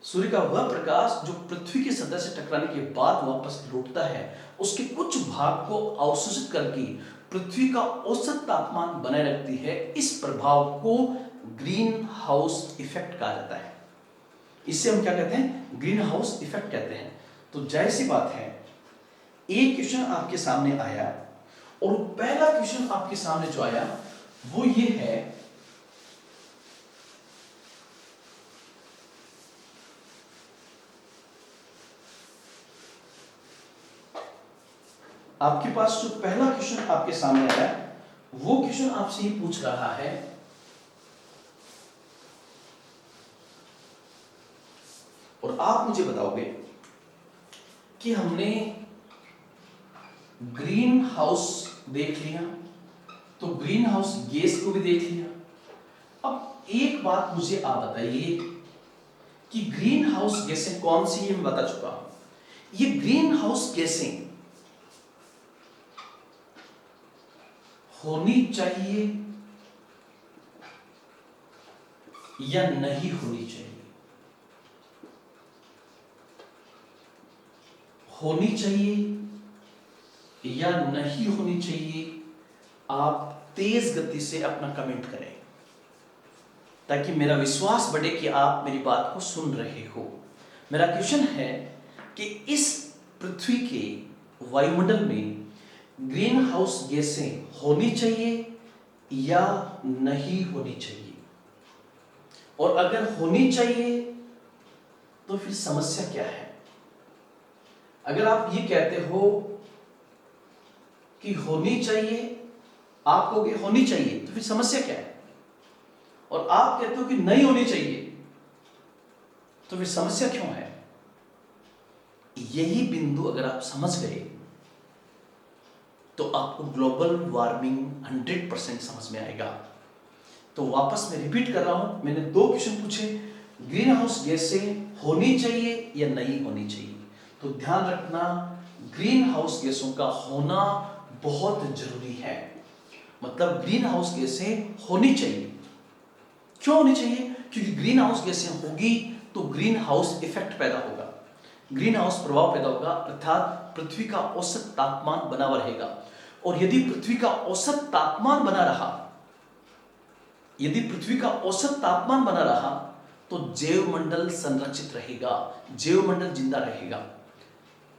सूर्य का वह प्रकाश जो पृथ्वी की सतह से टकराने के बाद वापस लौटता है, उसके कुछ भाग को अवशोषित करके पृथ्वी का औसत तापमान बनाए रखती है। इस प्रभाव को ग्रीन हाउस इफेक्ट कहा जाता है। इसे हम क्या कहते हैं? ग्रीन हाउस इफेक्ट कहते हैं। तो जाहिर सी बात है, एक क्वेश्चन आपके सामने आया और पहला क्वेश्चन आपके सामने जो आया वो ये है, आपके पास जो पहला क्वेश्चन आपके सामने आया वो क्वेश्चन आपसे ये पूछ रहा है और आप मुझे बताओगे कि हमने ग्रीन हाउस देख लिया, तो ग्रीन हाउस गैस को भी देख लिया। अब एक बात मुझे आप बताइए कि ग्रीन हाउस गैसें कौन सी, ये मैं बता चुका हूं। ये ग्रीन हाउस गैसें होनी चाहिए या नहीं होनी चाहिए? होनी चाहिए या नहीं होनी चाहिए? आप तेज गति से अपना कमेंट करें ताकि मेरा विश्वास बढ़े कि आप मेरी बात को सुन रहे हो। मेरा क्वेश्चन है कि इस पृथ्वी के वायुमंडल में ग्रीन हाउस गैसें होनी चाहिए या नहीं होनी चाहिए? और अगर होनी चाहिए तो फिर समस्या क्या है? अगर आप ये कहते हो कि होनी चाहिए, आप कहोगे होनी चाहिए, तो फिर समस्या क्या है? और आप कहते हो कि नहीं होनी चाहिए, तो फिर समस्या क्यों है? यही बिंदु अगर आप समझ गए तो आपको ग्लोबल वार्मिंग 100% समझ में आएगा। तो वापस मैं रिपीट कर रहा हूं, मैंने दो क्वेश्चन पूछे, ग्रीन हाउस गैसें होनी चाहिए या नहीं होनी चाहिए? तो ध्यान रखना, ग्रीन हाउस गैसों का होना बहुत जरूरी है। मतलब ग्रीन हाउस गैसें होनी चाहिए। क्यों होनी चाहिए? क्योंकि ग्रीन हाउस गैसें होगी तो ग्रीन हाउस इफेक्ट पैदा होगा, ग्रीन हाउस प्रभाव पैदा होगा, अर्थात पृथ्वी का औसत तापमान बना हुआ रहेगा। और यदि पृथ्वी का औसत तापमान बना रहा, यदि पृथ्वी का औसत तापमान बना रहा तो जैवमंडल संरक्षित रहेगा, जैवमंडल जिंदा रहेगा।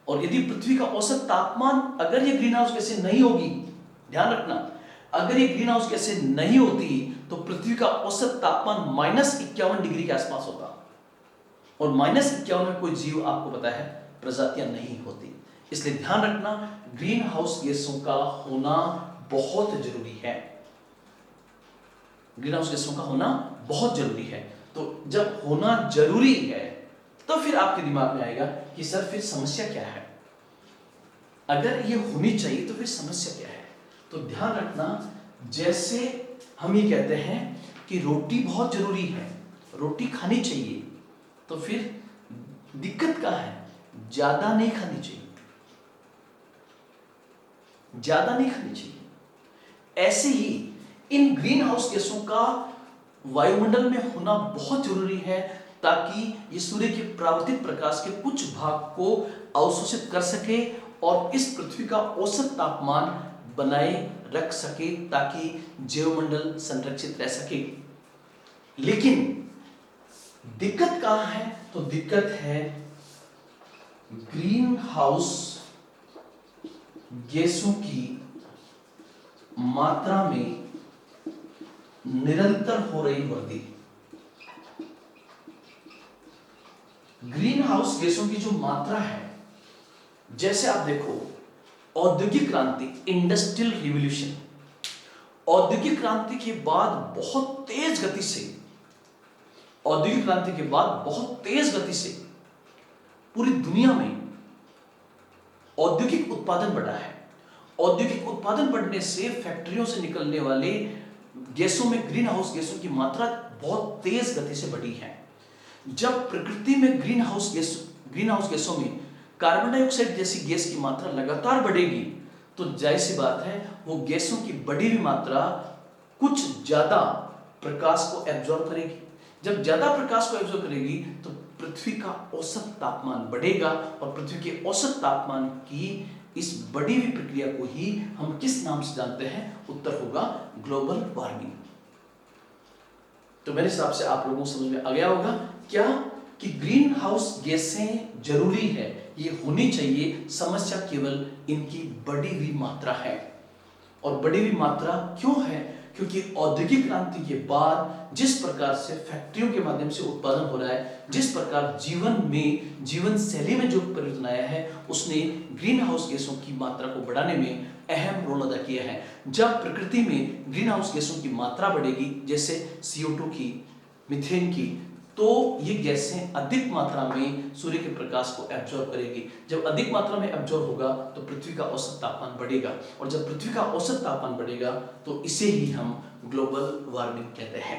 और यदि पृथ्वी का औसत तापमान, अगर ये ग्रीन हाउस गैसें नहीं होगी, ध्यान रखना, अगर ये ग्रीन हाउस गैसें नहीं होती तो पृथ्वी का औसत तापमान -51 डिग्री के आसपास होता। और -51 में कोई जीव, आपको पता है, प्रजातियां नहीं होती। इसलिए ध्यान रखना, ग्रीन हाउस गैसों का होना बहुत जरूरी है। ग्रीन हाउस गैसों का होना बहुत जरूरी है। तो जब होना जरूरी है तो फिर आपके दिमाग में आएगा कि सर फिर समस्या क्या है? अगर ये होनी चाहिए तो फिर समस्या क्या है? तो ध्यान रखना, जैसे हम ये कहते हैं कि रोटी बहुत जरूरी है, रोटी खानी चाहिए, तो फिर दिक्कत कहां है? ज्यादा नहीं खानी चाहिए, ज्यादा नहीं खानी चाहिए। ऐसे ही इन ग्रीन हाउस गैसों का वायुमंडल में होना बहुत जरूरी है ताकि ये सूर्य के परावर्तित प्रकाश के कुछ भाग को अवशोषित कर सके और इस पृथ्वी का औसत तापमान बनाए रख सके ताकि जैवमंडल संरक्षित रह सके। लेकिन दिक्कत कहां है? तो दिक्कत है ग्रीन हाउस गैसों की मात्रा में निरंतर हो रही वृद्धि। ग्रीन हाउस गैसों की जो मात्रा है, जैसे आप देखो, औद्योगिक क्रांति, इंडस्ट्रियल रिवॉल्यूशन, औद्योगिक क्रांति के बाद बहुत तेज गति से, औद्योगिक क्रांति के बाद बहुत तेज गति से पूरी दुनिया में औद्योगिक उत्पादन बढ़ा है। औद्योगिक उत्पादन बढ़ने से फैक्ट्रियों से निकलने वाले गैसों में ग्रीन हाउस गैसों की मात्रा बहुत तेज गति से बढ़ी है। जब प्रकृति में ग्रीन हाउस गैसों में कार्बन डाइऑक्साइड जैसी गैस की मात्रा लगातार बढ़ेगी तो जाहिर सी बात है वो गैसों की बढ़ी हुई मात्रा कुछ ज्यादा प्रकाश को एब्जॉर्ब करेगी। जब ज्यादा प्रकाश को एब्जॉर्ब करेगी तो पृथ्वी का औसत तापमान बढ़ेगा और पृथ्वी के औसत तापमान की इस बढ़ी हुई प्रक्रिया को ही हम किस नाम से जानते हैं? उत्तर होगा ग्लोबल वार्मिंग। तो मेरे हिसाब से आप लोगों को समझ में आ गया होगा क्या कि ग्रीन हाउस गैसें जरूरी है, ये होनी चाहिए, समस्या केवल इनकी बढ़ी हुई मात्रा है। और बढ़ी हुई मात्रा क्यों है? क्योंकि औद्योगिक क्रांति के बाद जिस प्रकार से फैक्ट्रियों के माध्यम से उत्पादन हो रहा है, जिस प्रकार जीवन शैली में जो परिवर्तन आया है, उसने ग्रीन हाउस गैसों की मात्रा को बढ़ाने में अहम रोल अदा किया है। जब प्रकृति में ग्रीन हाउस गैसों की मात्रा बढ़ेगी, जैसे CO2 की, मीथेन की, तो ये गैसें अधिक मात्रा में सूर्य के प्रकाश को एब्जॉर्ब करेगी। जब अधिक मात्रा में एब्जॉर्ब होगा तो पृथ्वी का औसत तापमान बढ़ेगा, और जब पृथ्वी का औसत तापमान बढ़ेगा तो इसे ही हम ग्लोबल वार्मिंग कहते हैं।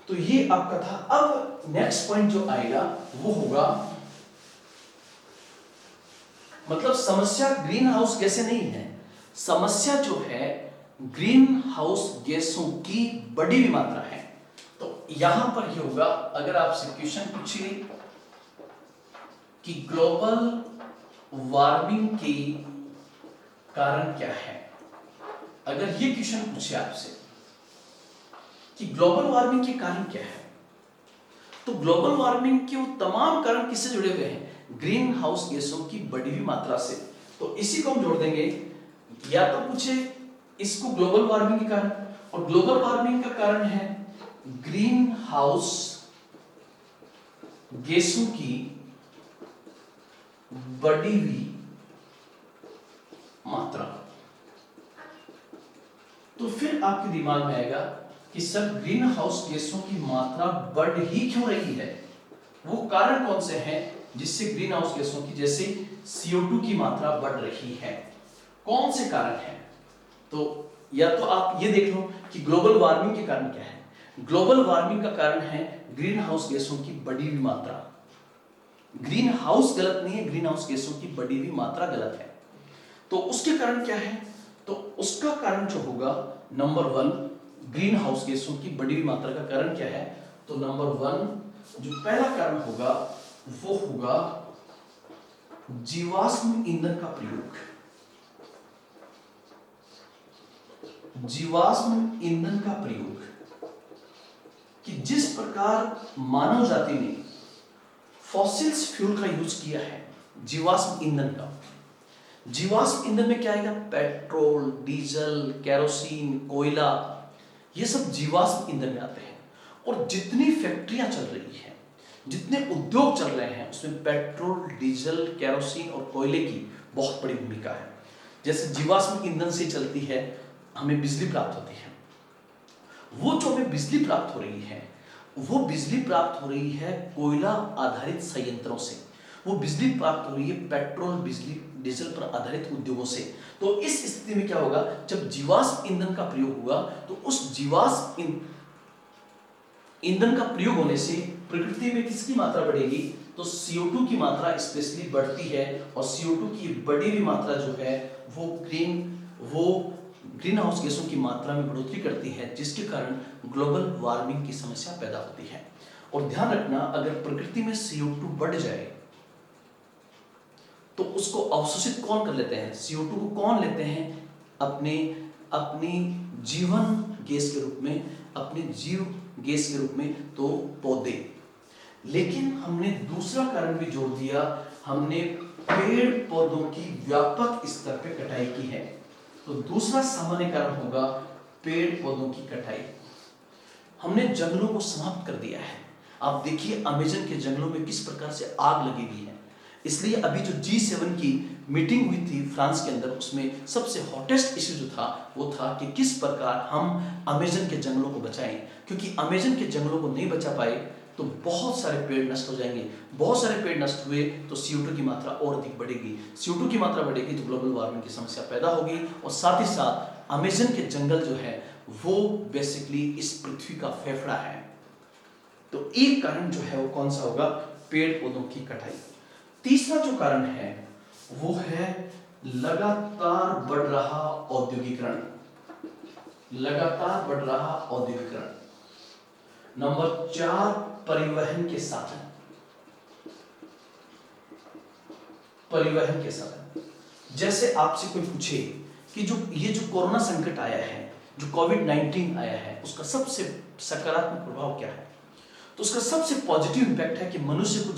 तो ये आपका था। अब नेक्स्ट पॉइंट जो आएगा वो होगा, मतलब समस्या ग्रीन हाउस गैसें नहीं है, समस्या जो है ग्रीन हाउस गैसों की बढ़ी हुई मात्रा है। तो यहां पर ये होगा, अगर आपसे क्वेश्चन पूछे कि ग्लोबल वार्मिंग के कारण क्या है, अगर ये क्वेश्चन पूछे आपसे कि ग्लोबल वार्मिंग के कारण क्या है, तो ग्लोबल वार्मिंग के वो तमाम कारण किससे जुड़े हुए हैं? ग्रीन हाउस गैसों की बढ़ी हुई मात्रा से। तो इसी को हम जोड़ देंगे, या तो पूछे इसको ग्लोबल वार्मिंग के कारण, और ग्लोबल वार्मिंग का कारण है ग्रीन हाउस गैसों की बढ़ी हुई मात्रा। तो फिर आपके दिमाग में आएगा कि सर ग्रीन हाउस गैसों की मात्रा बढ़ ही क्यों रही है, वो कारण कौन से हैं जिससे ग्रीन हाउस गैसों की, जैसे CO2 की मात्रा बढ़ रही है, कौन से कारण हैं? तो या तो आप ये देख लो कि ग्लोबल वार्मिंग के कारण क्या है। ग्लोबल वार्मिंग का कारण है ग्रीन हाउस गैसों की बढ़ी हुई मात्रा। ग्रीन हाउस गलत नहीं है, ग्रीन हाउस गैसों की बढ़ी हुई मात्रा गलत है। तो उसके कारण क्या है? तो उसका कारण जो होगा, नंबर 1, ग्रीन हाउस गैसों की बढ़ी हुई maत्रा का कारण क्या है? तो नंबर 1 जो पहला कारण होगा वो होगा जीवाश्म ईंधन का प्रयोग। जीवाश्म ईंधन का प्रयोग, कि जिस प्रकार मानव जाति ने फॉसिल्स फ्यूल का यूज किया है, जीवाश्म ईंधन का, जीवाश्म ईंधन में क्या आएगा? पेट्रोल, डीजल, केरोसिन, कोयला, ये सब जीवाश्म ईंधन में आते हैं। और जितनी फैक्ट्रियां चल रही हैं, जितने उद्योग चल रहे हैं, उसमें पेट्रोल, डीजल, केरोसिन और कोयले की बहुत बड़ी भूमिका है। जैसे जीवाश्म ईंधन से चलती है, हमें बिजली प्राप्त होती है। वो जो हमें बिजली प्राप्त हो रही है, वो बिजली प्राप्त हो रही है कोयला आधारित संयंत्रों से, वो बिजली प्राप्त हो रही है पेट्रोल, बिजली, डीजल पर आधारित उद्योगों से। तो इस स्थिति में क्या होगा? जब जीवाश्म ईंधन का प्रयोग होगा तो उस जीवाश्म ईंधन का प्रयोग होने से प्रकृति में किसकी मात्रा बढ़ेगी? तो CO2 की मात्रा स्पेशली बढ़ती है, और CO2 की बढ़ी हुई मात्रा जो है वो ग्रीन हाउस गैसों की मात्रा में बढ़ोतरी करती है, जिसके कारण ग्लोबल वार्मिंग की समस्या पैदा होती है। और ध्यान रखना, अगर प्रकृति में CO2 बढ़ जाए तो उसको अवशोषित कौन कर लेते हैं? CO2 को कौन लेते हैं? अपनी जीवन गैस के रूप में, अपने जीव गैस के रूप में, तो पौधे। लेकिन हमने दूसरा कारण भी जोड़ दिया, हमने पेड़ पौधों की व्यापक स्तर पर कटाई की है। तो दूसरा सामान्य कारण होगा पेड़ पौधों की कटाई। हमने जंगलों को समाप्त कर दिया है। आप देखिए अमेज़न के जंगलों में किस प्रकार से आग लगी हुई है। इसलिए अभी जो G7 की मीटिंग हुई थी फ्रांस के अंदर, उसमें सबसे हॉटेस्ट इश्यू जो था वो था कि किस प्रकार हम अमेज़न के जंगलों को बचाएं, क्योंकि अमेज़न के जंगलों को नहीं बचा पाए तो बहुत सारे पेड़ नष्ट हो जाएंगे। बहुत सारे पेड़ नष्ट हुए तो CO2 की मात्रा और अधिक बढ़ेगी। CO2 की मात्रा बढ़ेगी तो ग्लोबल वार्मिंग की समस्या पैदा होगी, और साथ ही साथ अमेज़न के जंगल जो है वो बेसिकली इस पृथ्वी का फेफड़ा है। तो एक कारण जो है वो कौन सा होगा? पेड़ पौधों की कटाई। तीसरा जो कारण है वो है लगातार बढ़ रहा औद्योगिकरण। लगातार बढ़ रहा औद्योगिकरण। नंबर 4, परिवहन के साधन, परिवहन के साधन। जैसे आपसे कोई पूछे कि जो कोरोना संकट आया है, जो कोविड-19 आया है, उसका सबसे सकारात्मक प्रभाव क्या है, तो उसका सबसे पॉजिटिव इंपैक्ट है कि मनुष्य को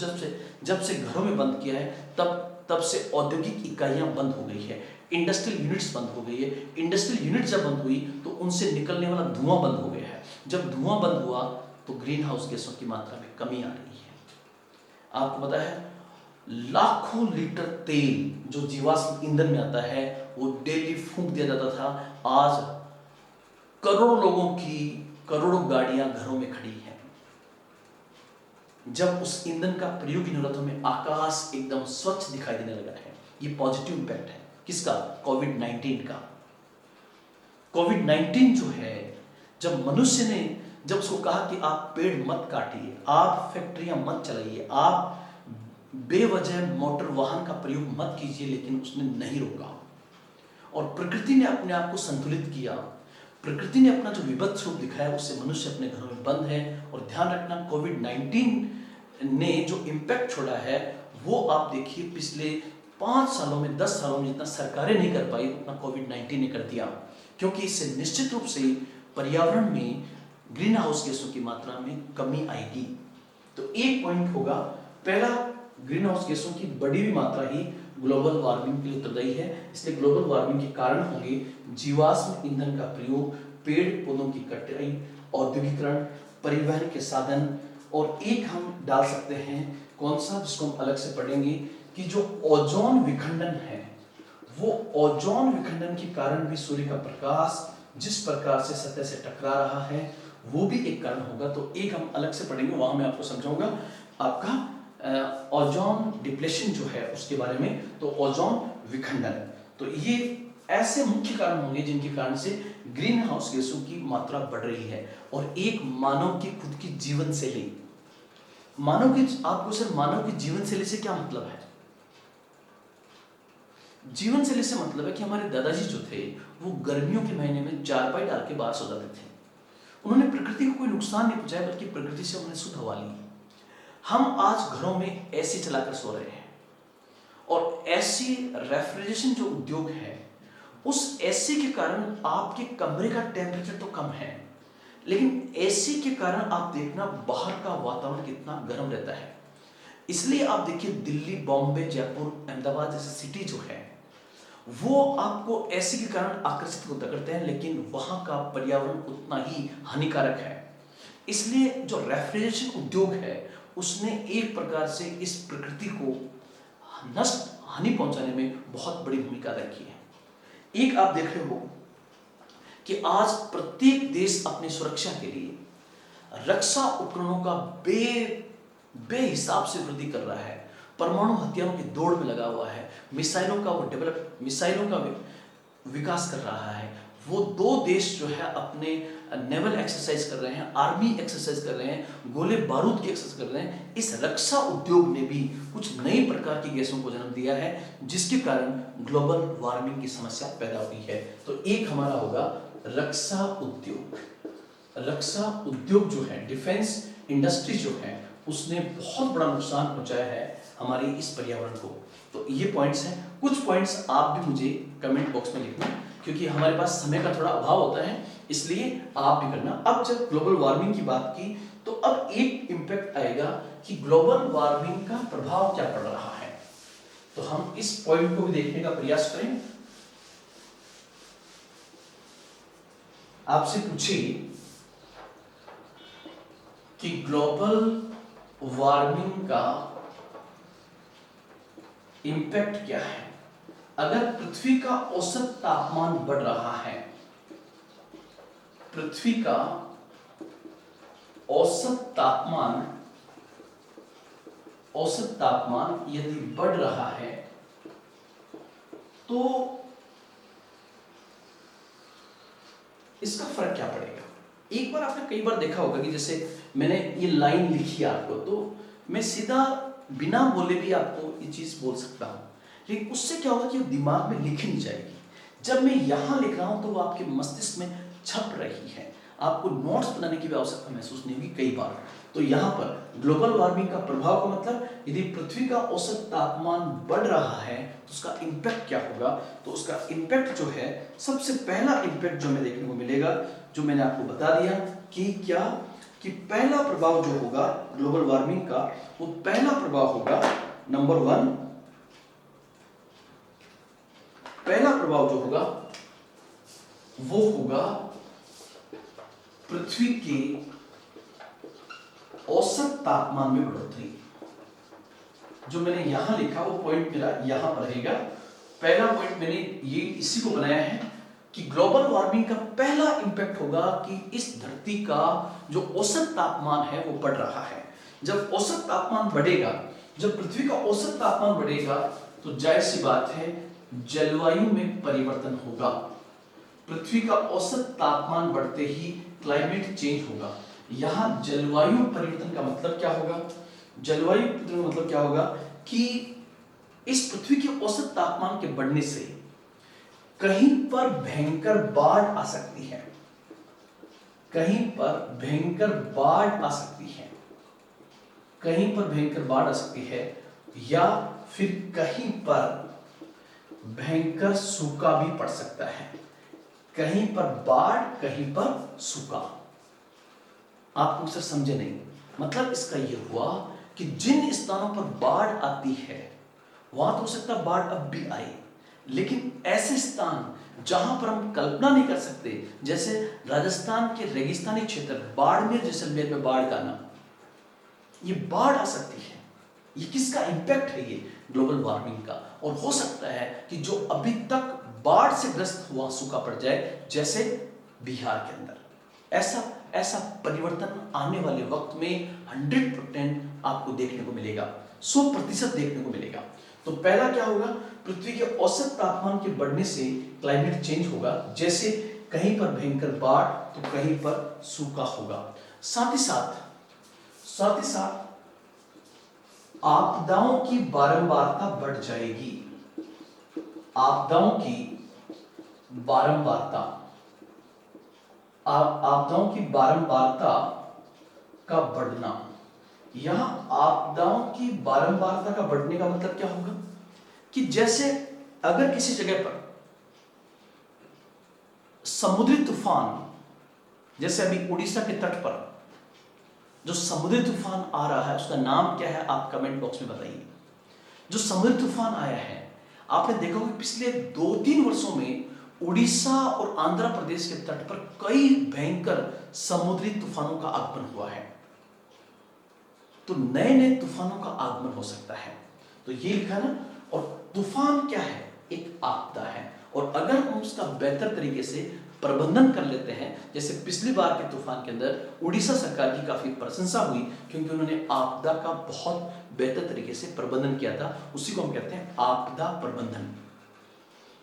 जब से घरों में बंद किया है, तब से औद्योगिक इकाइयां बंद हो गई है, इंडस्ट्रियल यूनिट्स बंद हो गई है। इंडस्ट्रियल यूनिट जब बंद हुई तो उनसे निकलने वाला धुआं बंद हो गया है। जब धुआं बंद हुआ तो ग्रीन हाउस गैसों की मात्रा में कमी आ रही है। आपको पता है, लाखों लीटर तेल जो जीवाश्म ईंधन में आता है वो डेली फूंक दिया जाता था, आज करोड़ों लोगों की करोड़ों गाड़ियां घरों में खड़ी हैं। जब उस ईंधन का प्रयोग की जरूरत में आकाश एकदम स्वच्छ दिखाई देने लगा है। ये पॉजिटिव इंपैक्ट है किसका? कोविड-19 का। कोविड-19 जो है, जब मनुष्य ने जब उसको कहा कि आप पेड़ मत काटिए, आप फैक्ट्रियां मत चलाइए, आप बेवजह मोटर वाहन का प्रयोग मत कीजिए, लेकिन उसने नहीं रोका और प्रकृति ने अपने आप को संतुलित किया। प्रकृति ने अपना जो विभत्स रूप दिखाया उससे मनुष्य अपने घरों में बंद है। और ध्यान रखना, कोविड-19 ने जो इम्पैक्ट छोड़ा है वो आप देखिए, पिछले 5 सालों में 10 सालों में जितना सरकारें नहीं कर पाई उतना कोविड-19 ने कर दिया, क्योंकि इससे निश्चित रूप से पर्यावरण में ग्रीन हाउस गैसों की मात्रा में कमी आएगी। तो एक पॉइंट होगा, पहला, ग्रीन हाउस गैसों की बढ़ी हुई मात्रा ही ग्लोबल वार्मिंग के लिए उत्तरदायी है। इसलिए ग्लोबल वार्मिंग के कारण होंगे जीवाश्म ईंधन का प्रयोग, पेड़ पौधों की कटाई, औद्योगिकरण, परिवहन के साधन, और एक हम डाल सकते हैं कौन सा, जिसको हम अलग से पढ़ेंगे, कि जो ओजोन विखंडन है, वो ओजोन विखंडन के कारण भी सूर्य का प्रकाश जिस प्रकार से सतह से टकरा रहा है वो भी एक कारण होगा। तो एक हम अलग से पढ़ेंगे, वहां मैं आपको समझाऊंगा आपका ओजोन डिप्लेशन जो है उसके बारे में, तो ओजोन विखंडन। तो ये ऐसे मुख्य कारण होंगे जिनके कारण से ग्रीन हाउस गैसों की मात्रा बढ़ रही है। और एक, मानव की खुद की जीवन शैली। आपको सिर्फ मानव की जीवन शैली से क्या मतलब है? जीवन शैली से मतलब है कि हमारे दादाजी जो थे वो गर्मियों के महीने में चारपाई डाल के बाहर सो जाते थे। उन्होंने प्रकृति को कोई नुकसान नहीं पहुंचाया, बल्कि प्रकृति से उन्होंने शुद्ध हवा ली। हम आज घरों में एसी चलाकर सो रहे हैं, और एसी रेफ्रिजरेशन जो उद्योग है, उस एसी के कारण आपके कमरे का टेम्परेचर तो कम है, लेकिन एसी के कारण आप देखना बाहर का वातावरण कितना गर्म रहता है। इसलिए आप देखिए, दिल्ली, बॉम्बे, जयपुर, अहमदाबाद जैसे सिटी जो है वो आपको एसी के कारण आकर्षित होता करते हैं, लेकिन वहां का पर्यावरण उतना ही हानिकारक है। इसलिए जो रेफ्रिजरेशन उद्योग है उसने एक प्रकार से इस प्रकृति को नष्ट, हानि पहुंचाने में बहुत बड़ी भूमिका अदा की है। एक आप देख रहे हो कि आज प्रत्येक देश अपनी सुरक्षा के लिए रक्षा उपकरणों का बेहिसाब से वृद्धि कर रहा है, परमाणु हथियारों की दौड़ में लगा हुआ है, मिसाइलों का विकास कर रहा है। वो 2 देश जो है अपने नेवल एक्सरसाइज कर रहे हैं, आर्मी एक्सरसाइज कर रहे हैं, गोले बारूद की एक्सरसाइज कर रहे हैं। इस रक्षा उद्योग ने भी कुछ नई प्रकार की गैसों को जन्म दिया है, जिसके कारण ग्लोबल वार्मिंग की समस्या पैदा हुई है। तो एक हमारा होगा रक्षा उद्योग। रक्षा उद्योग जो है, डिफेंस इंडस्ट्री जो है, उसने बहुत बड़ा नुकसान पहुंचाया है हमारी इस पर्यावरण को। तो ये पॉइंट्स हैं। कुछ पॉइंट्स आप भी मुझे कमेंट बॉक्स में लिखना, क्योंकि हमारे पास समय का थोड़ा अभाव होता है, इसलिए आप भी करना। अब जब ग्लोबल वार्मिंग की बात की, तो अब एक इम्पैक्ट आएगा कि ग्लोबल वार्मिंग का प्रभाव क्या पड़ रहा है। तो हम इस पॉइंट को भी देखने का प्रयास करें। आपसे पूछिए कि ग्लोबल वार्मिंग का इंपैक्ट क्या है। अगर पृथ्वी का औसत तापमान बढ़ रहा है, पृथ्वी का औसत तापमान यदि बढ़ रहा है, तो इसका फर्क क्या पड़ेगा। एक बार आपने कई बार देखा होगा कि जैसे मैंने ये लाइन लिखी आपको, तो मैं सीधा बिना बोले भी आपको ये चीज बोल सकता हूं, लेकिन उससे क्या होगा कि दिमाग में लिखी नहीं जाएगी। जब मैं यहां लिख रहा हूं तो वो आपके मस्तिष्क में छप रही है, आपको नोट्स बनाने की भी आवश्यकता महसूस नहीं होगी कई बार। तो यहाँ पर ग्लोबल वार्मिंग का प्रभाव का मतलब, यदि पृथ्वी का औसत तापमान बढ़ रहा है तो उसका इम्पैक्ट क्या होगा। तो उसका इम्पैक्ट जो है, सबसे पहला इम्पैक्ट जो हमें देखने को मिलेगा, जो मैंने आपको बता दिया कि क्या, कि पहला प्रभाव जो होगा ग्लोबल वार्मिंग का, वो पहला प्रभाव होगा नंबर 1, पहला प्रभाव जो होगा वो होगा पृथ्वी के औसत तापमान में बढ़ोतरी। जो मैंने यहां लिखा वो पॉइंट मेरा यहां पर रहेगा। पहला पॉइंट मैंने ये इसी को बनाया है कि ग्लोबल वार्मिंग का पहला इंपैक्ट होगा कि इस धरती का जो औसत तापमान है वो बढ़ रहा है। जब औसत तापमान बढ़ेगा, जब पृथ्वी का औसत तापमान बढ़ेगा तो जाहिर सी बात है जलवायु में परिवर्तन होगा। पृथ्वी का औसत तापमान बढ़ते ही क्लाइमेट चेंज होगा। यहां जलवायु परिवर्तन का मतलब क्या होगा? जलवायु परिवर्तन का मतलब क्या होगा कि इस पृथ्वी के औसत तापमान के बढ़ने से कहीं पर भयंकर बाढ़ आ सकती है, कहीं पर भयंकर बाढ़ आ सकती है, कहीं पर भयंकर बाढ़ आ सकती है, या फिर कहीं पर भयंकर सूखा भी पड़ सकता है। कहीं पर बाढ़, कहीं पर सूखा। आप मुझसे समझे नहीं, मतलब इसका यह हुआ कि जिन स्थानों पर बाढ़ आती है वहां तो हो सकता है बाढ़ अब भी आए, लेकिन ऐसे स्थान जहां पर हम कल्पना नहीं कर सकते, जैसे राजस्थान के रेगिस्तानी क्षेत्र, बाड़मेर जैसलमेर में बाढ़ का आना, ये बाढ़ आ सकती है। ये किसका इंपैक्ट है? ये ग्लोबल वार्मिंग का। और हो सकता है कि जो अभी तक बाढ़ से ग्रस्त हुआ सूखा पड़ जाए, जैसे बिहार के अंदर। ऐसा परिवर्तन आने वाले वक्त में 100% आपको देखने को मिलेगा, 100% देखने को मिलेगा। तो पहला क्या होगा? पृथ्वी के औसत तापमान के बढ़ने से क्लाइमेट चेंज होगा, जैसे कहीं पर भयंकर बाढ़ तो कहीं पर सूखा होगा। साथ ही साथ आपदाओं की बारंबारता बढ़ जाएगी। आपदाओं की बारंबारता, आपदाओं की बारंबारता का बढ़ना। यहां आपदाओं की बारंबारता का बढ़ने का मतलब क्या होगा कि जैसे अगर किसी जगह पर समुद्री तूफान, जैसे अभी उड़ीसा के तट पर जो समुद्री तूफान आ रहा है, उसका नाम क्या है आप कमेंट बॉक्स में बताइए। जो समुद्री तूफान आया है, आपने देखा होगा पिछले 2-3 वर्षों में उड़ीसा और आंध्र प्रदेश के तट पर कई भयंकर समुद्री तूफानों का आगमन हुआ है। तो नए नए तूफानों का आगमन हो सकता है। तो ये लिखा ना। और तूफान क्या है? एक आपदा है। और अगर हम उसका बेहतर तरीके से प्रबंधन कर लेते हैं, जैसे पिछली बार के तूफान के अंदर उड़ीसा सरकार की काफी प्रशंसा हुई क्योंकि उन्होंने आपदा का बहुत बेहतर तरीके से प्रबंधन किया था। उसी को हम कहते हैं आपदा प्रबंधन।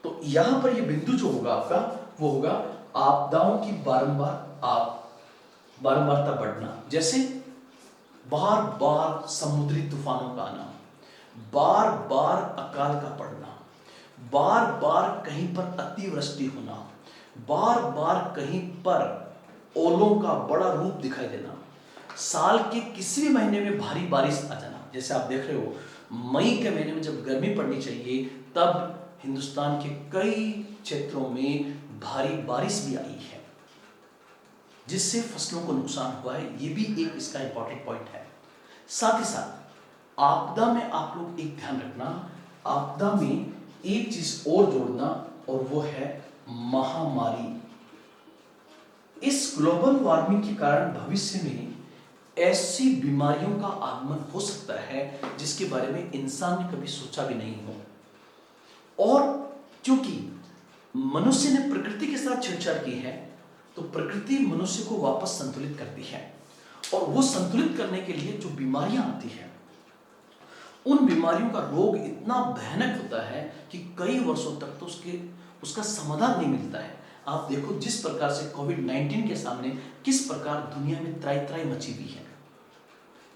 तो यहां पर ये बिंदु जो होगा आपका, वो होगा आपदाओं की बारंबारता बढ़ना। जैसे बार बार समुद्री तूफानों का आना, बार बार अकाल का पड़ना, बार बार कहीं पर अतिवृष्टि होना, बार बार कहीं पर ओलों का बड़ा रूप दिखाई देना, साल के किसी भी महीने में भारी बारिश आ जाना। जैसे आप देख रहे हो मई के महीने में जब गर्मी पड़नी चाहिए, तब हिंदुस्तान के कई क्षेत्रों में भारी बारिश भी आई है, जिससे फसलों को नुकसान हुआ है। ये भी एक इसका इंपॉर्टेंट पॉइंट है। साथ ही साथ आपदा में आप लोग एक ध्यान रखना, आपदा में एक चीज और जोड़ना, और वो है महामारी। इस ग्लोबल वार्मिंग के कारण भविष्य में ऐसी बीमारियों का आगमन हो सकता है जिसके बारे में इंसान ने कभी सोचा भी नहीं हो। और क्योंकि मनुष्य ने प्रकृति के साथ छेड़छाड़ की है, तो प्रकृति मनुष्य को वापस संतुलित करती है। और वो संतुलित करने के लिए जो बीमारियां आती हैं, उन बीमारियों का रोग इतना भयानक होता है कि कई वर्षों तक तो उसका समाधान नहीं मिलता है। आप देखो जिस प्रकार से कोविड-19 के सामने किस प्रकार दुनिया में त्राई त्राई मची हुई है।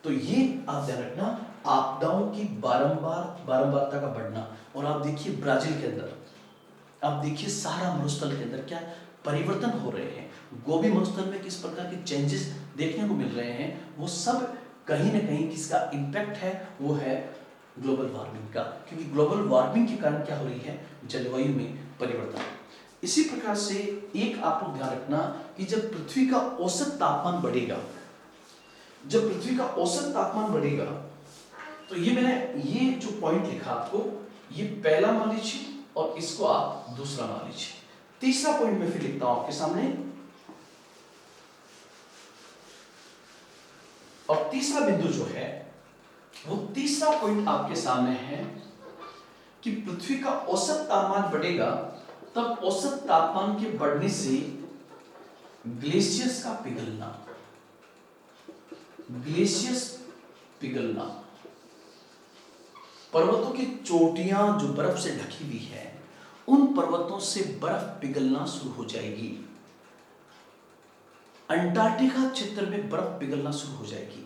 तो ये आप ध्यान रखना, आपदाओं की बारंबारता का बढ़ना। और आप देखिए ब्राजील के अंदर, आप देखिए सहारा मरुस्थल के अंदर क्या परिवर्तन हो रहे हैं। गोभी मरुस्थल में किस प्रकार के चेंजेस देखने को मिल रहे हैं, वो सब कहीं ना कहीं किसका इम्पैक्ट है, वो है ग्लोबल वार्मिंग का। क्योंकि ग्लोबल वार्मिंग के कारण क्या हो रही है, जलवायु में परिवर्तन। इसी प्रकार से एक आप लोग ध्यान रखना कि जब पृथ्वी का औसत तापमान बढ़ेगा, जब पृथ्वी का औसत तापमान बढ़ेगा, तो ये मैंने ये जो पॉइंट लिखा आपको, ये पहला मान लीजिए और इसको आप दूसरा मान लीजिए। तीसरा पॉइंट मैं फिर लिखता हूं आपके सामने, और तीसरा बिंदु जो है वो तीसरा पॉइंट आपके सामने है कि पृथ्वी का औसत तापमान बढ़ेगा, तब औसत तापमान के बढ़ने से ग्लेशियर्स का पिघलना, ग्लेशियर्स पिघलना, पर्वतों की चोटियां जो बर्फ से ढकी हुई है, उन पर्वतों से बर्फ पिघलना शुरू हो जाएगी। अंटार्कटिका क्षेत्र में बर्फ पिघलना शुरू हो जाएगी।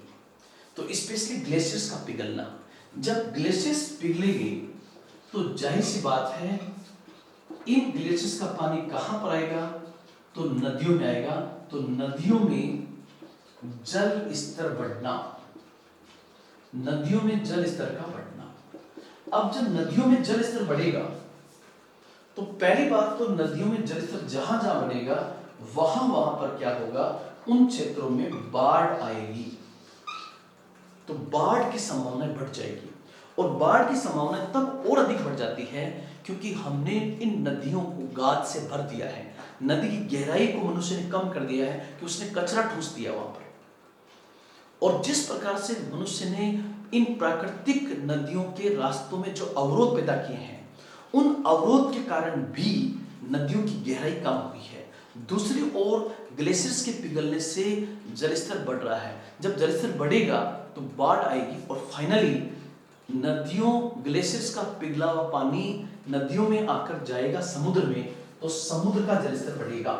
तो स्पेशली ग्लेशियर्स का पिघलना, जब ग्लेशियर्स पिघलेंगे तो जाहिर सी बात है इन ग्लेशियर्स का पानी कहां पर आएगा, तो नदियों में आएगा। तो नदियों में जल स्तर बढ़ना, नदियों में जल स्तर का बढ़ना। अब जब नदियों में जल स्तर बढ़ेगा तो पहली बात तो नदियों में जल स्तर जहां जहां बढ़ेगा वहां वहां पर क्या होगा, उन क्षेत्रों में बाढ़ आएगी। तो बाढ़ की संभावना बढ़ जाएगी, और बाढ़ की संभावना तब और अधिक बढ़ जाती है क्योंकि हमने इन नदियों को गाद से भर दिया है। नदी की गहराई को मनुष्य ने कम कर दिया है कि उसने कचरा ठूंस दिया वहां पर। और जिस प्रकार से मनुष्य ने इन प्राकृतिक नदियों के रास्तों में जो अवरोध पैदा किए हैं, उन अवरोध के कारण भी नदियों की गहराई कम हुई है। दूसरी ओर ग्लेशियर्स के पिघलने से जलस्तर बढ़ रहा है। जब जलस्तर बढ़ेगा तो बाढ़ आएगी, और फाइनली नदियों, ग्लेशियर्स का पिघला हुआ पानी नदियों में आकर जाएगा समुद्र में, तो समुद्र का जलस्तर बढ़ेगा।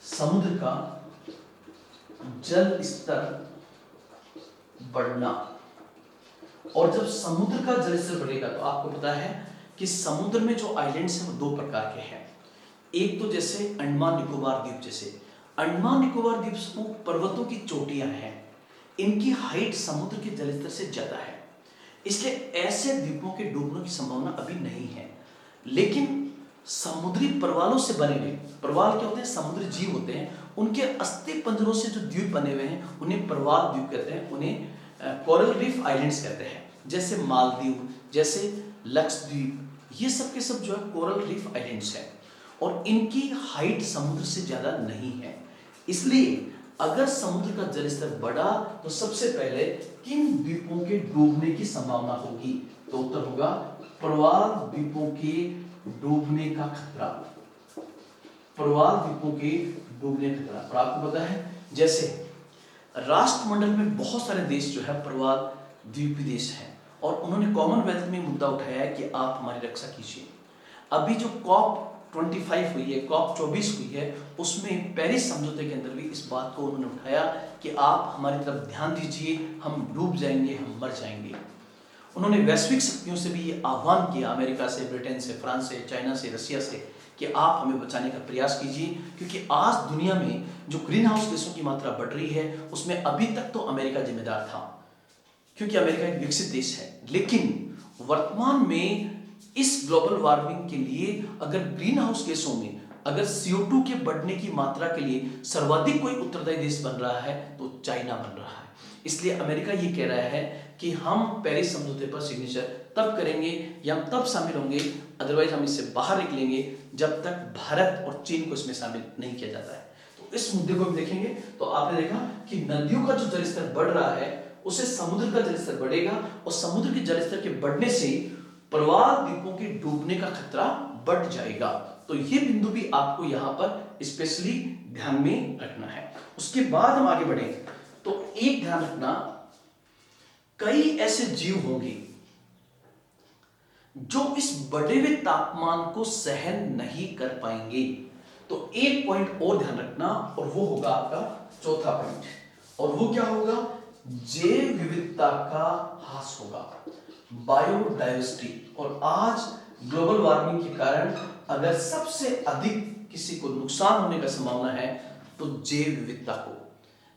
समुद्र का जल स्तर बढ़ना, और जब समुद्र का जल स्तर बढ़ेगा तो आपको पता है कि समुद्र में जो आइलैंड्स हैं वो दो प्रकार के हैं। एक तो जैसे अंडमान निकोबार द्वीप, जैसे अंडमान निकोबार द्वीप समूह पर्वतों की चोटियां हैं, इनकी हाइट समुद्र के जलस्तर से ज्यादा है, इसलिए ऐसे द्वीपों के डूबने की संभावना अभी नहीं है। लेकिन समुद्री प्रवालों से बने हुए, प्रवाल क्या होते हैं, समुद्री जीव होते हैं, उनके अस्थि पंजरों से जो द्वीप बने हुए हैं उन्हें प्रवाल द्वीप कहते हैं, उन्हें कोरल रीफ आइलैंड्स कहते हैं। जैसे मालदीव, जैसे लक्षद्वीप, ये सब के सब जो है कोरल रीफ आइलैंड्स हैं, और इनकी हाइट समुद्र से ज्यादा नहीं है। इसलिए अगर समुद्र का जलस्तर बढ़ा तो सबसे पहले किन द्वीपों के डूबने की संभावना होगी, तो उत्तर होगा प्रवाल द्वीपों के डूबने का खतरा, प्रवाल द्वीपों के डूबने का खतरा। और आपको पता है जैसे राष्ट्रमंडल में बहुत सारे देश जो है प्रवाल द्वीपीय देश हैं, और उन्होंने कॉमनवेल्थ में मुद्दा उठाया है कि आप हमारी रक्षा कीजिए। अभी जो COP 25 हुई है, COP 24 हुई है, उसमें पेरिस समझौते के अंदर भी इस बात को उन्होंने उठाया कि आप हमारी तरफ ध्यान दीजिए, हम डूब जाएंगे, हम मर जाएंगे। उन्होंने वैश्विक शक्तियों से भी ये आह्वान किया, अमेरिका से, ब्रिटेन से, फ्रांस से, चाइना से, रशिया से, कि आप हमें बचाने का प्रयास कीजिए, क्योंकि आज दुनिया में जो ग्रीन हाउस गैसों की मात्रा बढ़ रही है उसमें अभी तक तो अमेरिका जिम्मेदार था, क्योंकि अमेरिका एक विकसित देश है। लेकिन वर्तमान में इस ग्लोबल वार्मिंग के लिए अगर ग्रीन हाउस गैसों में अगर CO2 के बढ़ने की मात्रा के लिए सर्वाधिक कोई उत्तरदायी देश बन रहा है तो चाइना बन रहा है। इसलिए अमेरिका ये कह रहा है कि हम पेरिस समझौते पर सिग्नेचर तब करेंगे या हम तब शामिल होंगे, अदरवाइज हम इससे बाहर निकलेंगे जब तक भारत और चीन को इसमें शामिल नहीं किया जाता है। तो इस मुद्दे को भी देखेंगे तो आपने देखा कि नदियों का जो जलस्तर बढ़ रहा है उससे समुद्र का जलस्तर बढ़ेगा, और समुद्र के जलस्तर के बढ़ने से प्रवाल द्वीपों के डूबने का खतरा बढ़ जाएगा। तो ये बिंदु भी आपको यहां पर स्पेशली ध्यान में रखना है। उसके बाद हम आगे बढ़ेंगे तो एक ध्यान रखना, कई ऐसे जीव होंगे जो इस बढ़े हुए तापमान को सहन नहीं कर पाएंगे। तो एक पॉइंट और ध्यान रखना, और वो होगा आपका चौथा पॉइंट, और वो क्या होगा, जैव विविधता का ह्रास होगा, बायोडायवर्सिटी। और आज ग्लोबल वार्मिंग के कारण अगर सबसे अधिक किसी को नुकसान होने का संभावना है तो जैव विविधता को,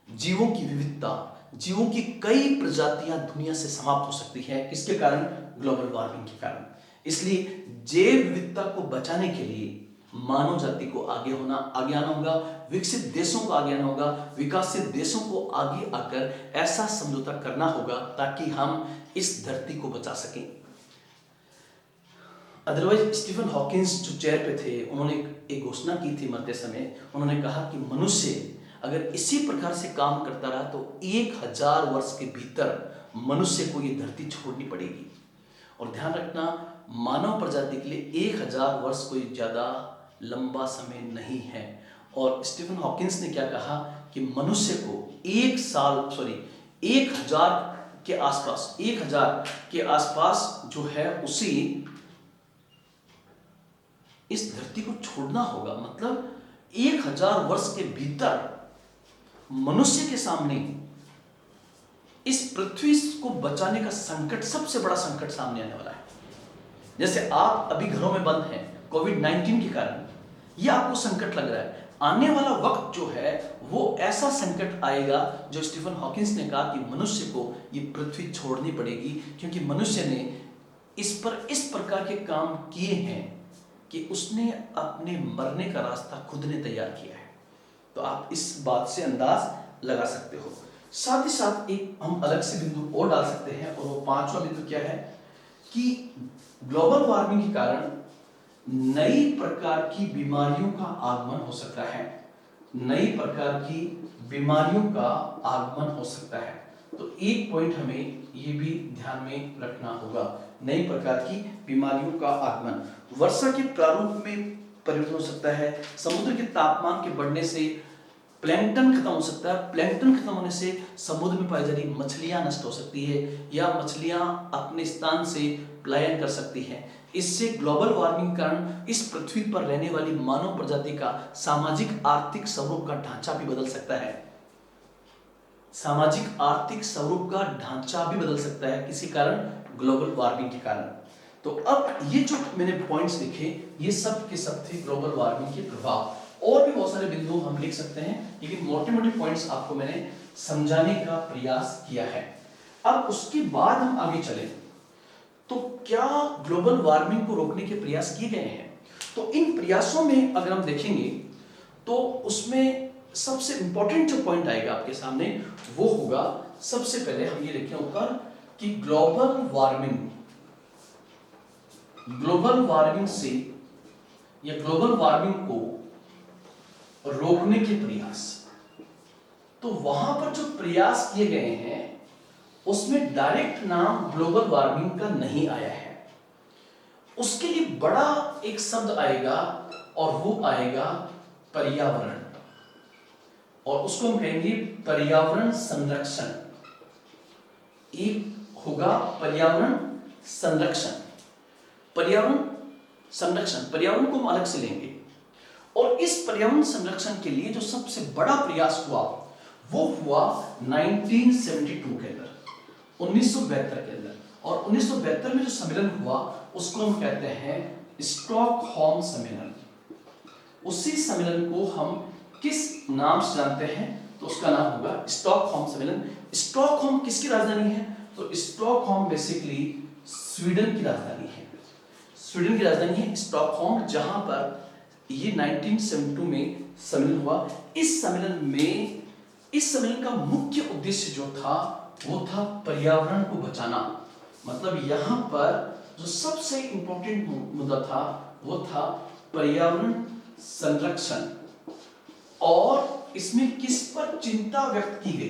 जीवों की विविधता, जीवों की कई प्रजातियां दुनिया से समाप्त हो सकती है। किसके कारण? ग्लोबल वार्मिंग के कारण। इसलिए जैव विविधता को बचाने के लिए मानव जाति को आगे आना होगा, विकसित देशों को आगे आना होगा, विकासशील देशों को आगे आकर ऐसा समझौता करना होगा ताकि हम इस धरती को बचा सकें। अदरवाइज स्टीफन हॉकिंस जो चेयर पे थे, उन्होंने एक घोषणा की थी मरते समय। उन्होंने कहा कि मनुष्य अगर इसी प्रकार से काम करता रहा तो 1000 वर्ष के भीतर मनुष्य को ये धरती छोड़नी पड़ेगी। और ध्यान रखना, मानव प्रजाति के लिए 1000 वर्ष कोई ज्यादा लंबा समय नहीं है। और स्टीफन हॉकिंस ने क्या कहा कि मनुष्य को 1000 के आसपास जो है उसी इस धरती को छोड़ना होगा। मतलब 1000 वर्ष के भीतर मनुष्य के सामने इस पृथ्वी को बचाने का संकट, सबसे बड़ा संकट सामने आने वाला है। जैसे आप अभी घरों में बंद हैं कोविड-19 के कारण, यह आपको संकट लग रहा है। आने वाला वक्त जो है वो ऐसा संकट आएगा जो स्टीफन हॉकिंस ने कहा कि मनुष्य को ये पृथ्वी छोड़नी पड़ेगी, क्योंकि मनुष्य ने इस प्रकार के काम किए हैं कि उसने अपने मरने का रास्ता खुद ने तैयार किया है। तो आप इस बात से अंदाज लगा सकते हो। साथ ही साथ एक हम अलग से बिंदु और डाल सकते हैं, और वो 5वां बिंदु क्या है कि ग्लोबल वार्मिंग के कारण नई प्रकार की बीमारियों का आगमन हो सकता है। नई प्रकार की बीमारियों का आगमन हो सकता है। तो एक पॉइंट हमें ये भी ध्यान में रखना होगा, नई प्रकार की बीमारियों का आगमन। वर्षा के प्रारूप में परिवर्तन हो सकता है। समुद्र के तापमान के बढ़ने से प्लैंकटन खत्म हो सकता है। प्लैंकटन खत्म होने से समुद्र में पाई जा रही मछलियां नष्ट हो सकती है, या मछलियां अपने स्थान से पलायन कर सकती हैं। इससे ग्लोबल वार्मिंग के कारण इस पृथ्वी पर रहने वाली मानव प्रजाति का सामाजिक आर्थिक स्वरूप का ढांचा भी बदल सकता है। सामाजिक आर्थिक स्वरूप का ढांचा भी बदल सकता है, किसी कारण? ग्लोबल वार्मिंग के कारण। तो अब ये जो मैंने पॉइंट्स लिखे, ये सब के सब थे ग्लोबल वार्मिंग के प्रभाव। और भी बहुत सारे बिंदु हम लिख सकते हैं, लेकिन मोटे मोटे पॉइंट्स आपको मैंने समझाने का प्रयास किया है। अब उसके बाद हम आगे चले तो क्या ग्लोबल वार्मिंग को रोकने के प्रयास किए गए हैं? तो इन प्रयासों में अगर हम देखेंगे तो उसमें सबसे इंपॉर्टेंट जो पॉइंट आएगा आपके सामने वो होगा, सबसे पहले हम ये लिखें ऊपर कि ग्लोबल वार्मिंग से या ग्लोबल वार्मिंग को रोकने के प्रयास। तो वहां पर जो प्रयास किए गए हैं उसमें डायरेक्ट नाम ग्लोबल वार्मिंग का नहीं आया है। उसके लिए बड़ा एक शब्द आएगा और वो आएगा पर्यावरण, और उसको हम कहेंगे पर्यावरण संरक्षण। एक होगा पर्यावरण संरक्षण। पर्यावरण को हम अलग से लेंगे, और इस पर्यावरण संरक्षण के लिए जो सबसे बड़ा प्रयास हुआ वो हुआ 1972 के अंदर, 1972 के अंदर। और 1972 में जो सम्मेलन हुआ उसको हम कहते हैं स्टॉकहोम सम्मेलन। उसी सम्मेलन को हम किस नाम से जानते हैं? तो उसका नाम होगा स्टॉकहोम सम्मेलन। स्टॉकहोम किसकी राजधानी है? तो स्टॉकहोम बेसिकली स्वीडन की राजधानी है। स्वीडन की राजधानी है स्टॉकहोम, जहां पर ये 1972 में सम्मेलन हुआ। इस सम्मेलन का मुख्य उद्देश्य जो था वो था पर्यावरण को बचाना। मतलब यहाँ पर जो सबसे इंपॉर्टेंट मुद्दा था वो था पर्यावरण संरक्षण। और इसमें किस पर चिंता व्यक्त की गई?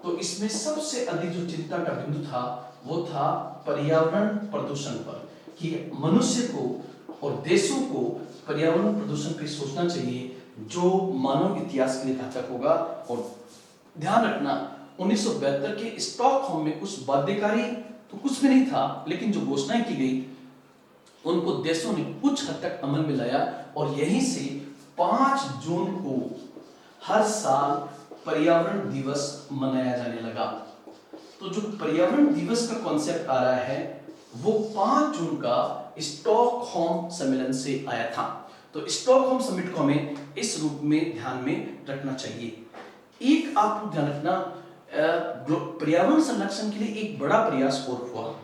तो इसमें सबसे अधिक जो चिंता का बिंदु था वो था पर्यावरण प्रदूषण पर, कि मनुष्य को और देशों को पर्यावरण प्रदूषण पे सोचना चाहिए, जो मानव इतिहास के लिए घातक होगा। और ध्यान रखना 1972 के स्टॉकहोम में कुछ बाध्यकारी तो कुछ भी नहीं था, लेकिन जो घोषणाएं की गई उनको देशों ने कुछ हद तक अमल में लाया, और यहीं से 5 जून को हर साल पर्यावरण दिवस मनाया जाने लगा। तो जो पर्यावरण दिवस का कॉन्सेप्ट आ रहा है वो 5 जून का स्टॉकहोम सम्मेलन से आया था। तो स्टॉकहोम समिट को हमें इस रूप में ध्यान में रखना चाहिए। एक आपको ध्यान रखना, पर्यावरण संरक्षण के लिए एक बड़ा प्रयास और हुआ,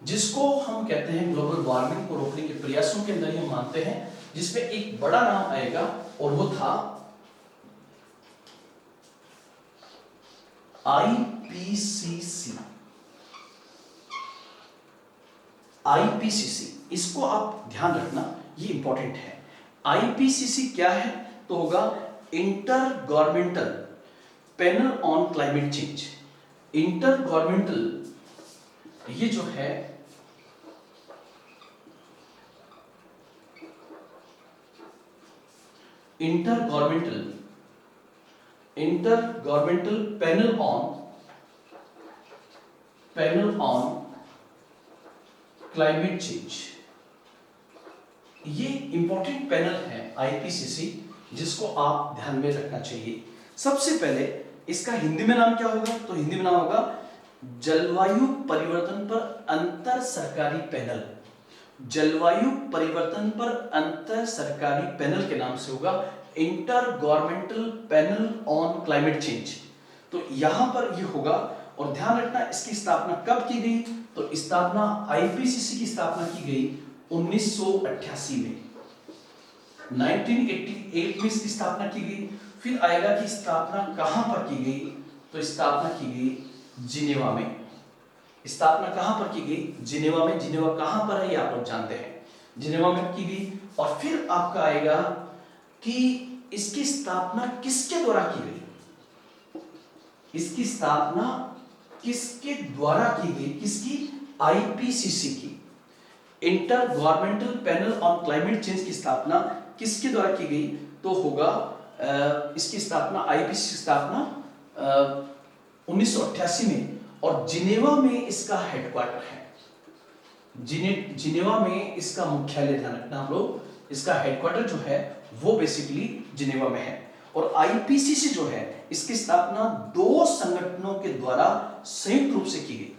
जिसको हम कहते हैं ग्लोबल वार्मिंग को रोकने के प्रयासों के अंदर ही हम मानते हैं, जिसमें एक बड़ा नाम आएगा और वो था आईपीसीसी। आईपीसीसी, इसको आप ध्यान रखना, ये इंपॉर्टेंट है। आईपीसीसी क्या है? तो होगा inter governmental panel on climate change. Inter governmental, ये जो है inter governmental panel on climate change, ये इंपॉर्टेंट पैनल है आईपीसीसी, जिसको आप ध्यान में रखना चाहिए। सबसे पहले इसका हिंदी में नाम क्या होगा? तो हिंदी में नाम होगा जलवायु परिवर्तन पर अंतर सरकारी पैनल। जलवायु परिवर्तन पर अंतर सरकारी पैनल के नाम से होगा inter governmental panel on climate change. तो यहां पर ये होगा, और ध्यान रखना इसकी स्थापना कब की गई? तो स्थापना आईपीसीसी की स्थापना की गई 1988 में, 1988 में इसकी स्थापना की गई। फिर आएगा कि स्थापना कहां पर की गई? तो स्थापना की गई जिनेवा में। स्थापना कहां पर की गई? जिनेवा में। जिनेवा कहां पर है ये आप लोग जानते हैं, जिनेवा में की गई। और फिर आपका आएगा कि इसकी स्थापना किसके द्वारा की गई? इसकी स्थापना किसके द्वारा की गई? किसकी? आईपीसीसी की। Inter governmental panel on climate change की स्थापना किसके द्वारा की गई? तो होगा इसकी स्थापना, आईपीसीसी की स्थापना 1988 में, और जिनेवा में इसका हेडक्वार्टर है। जिनेवा में इसका मुख्यालय, ध्यान रखना हम लोग, इसका हेडक्वार्टर जो है वो बेसिकली जिनेवा में है। और आईपीसीसी जो है, इसकी स्थापना दो संगठनों के द्वारा संयुक्त रूप से की गई।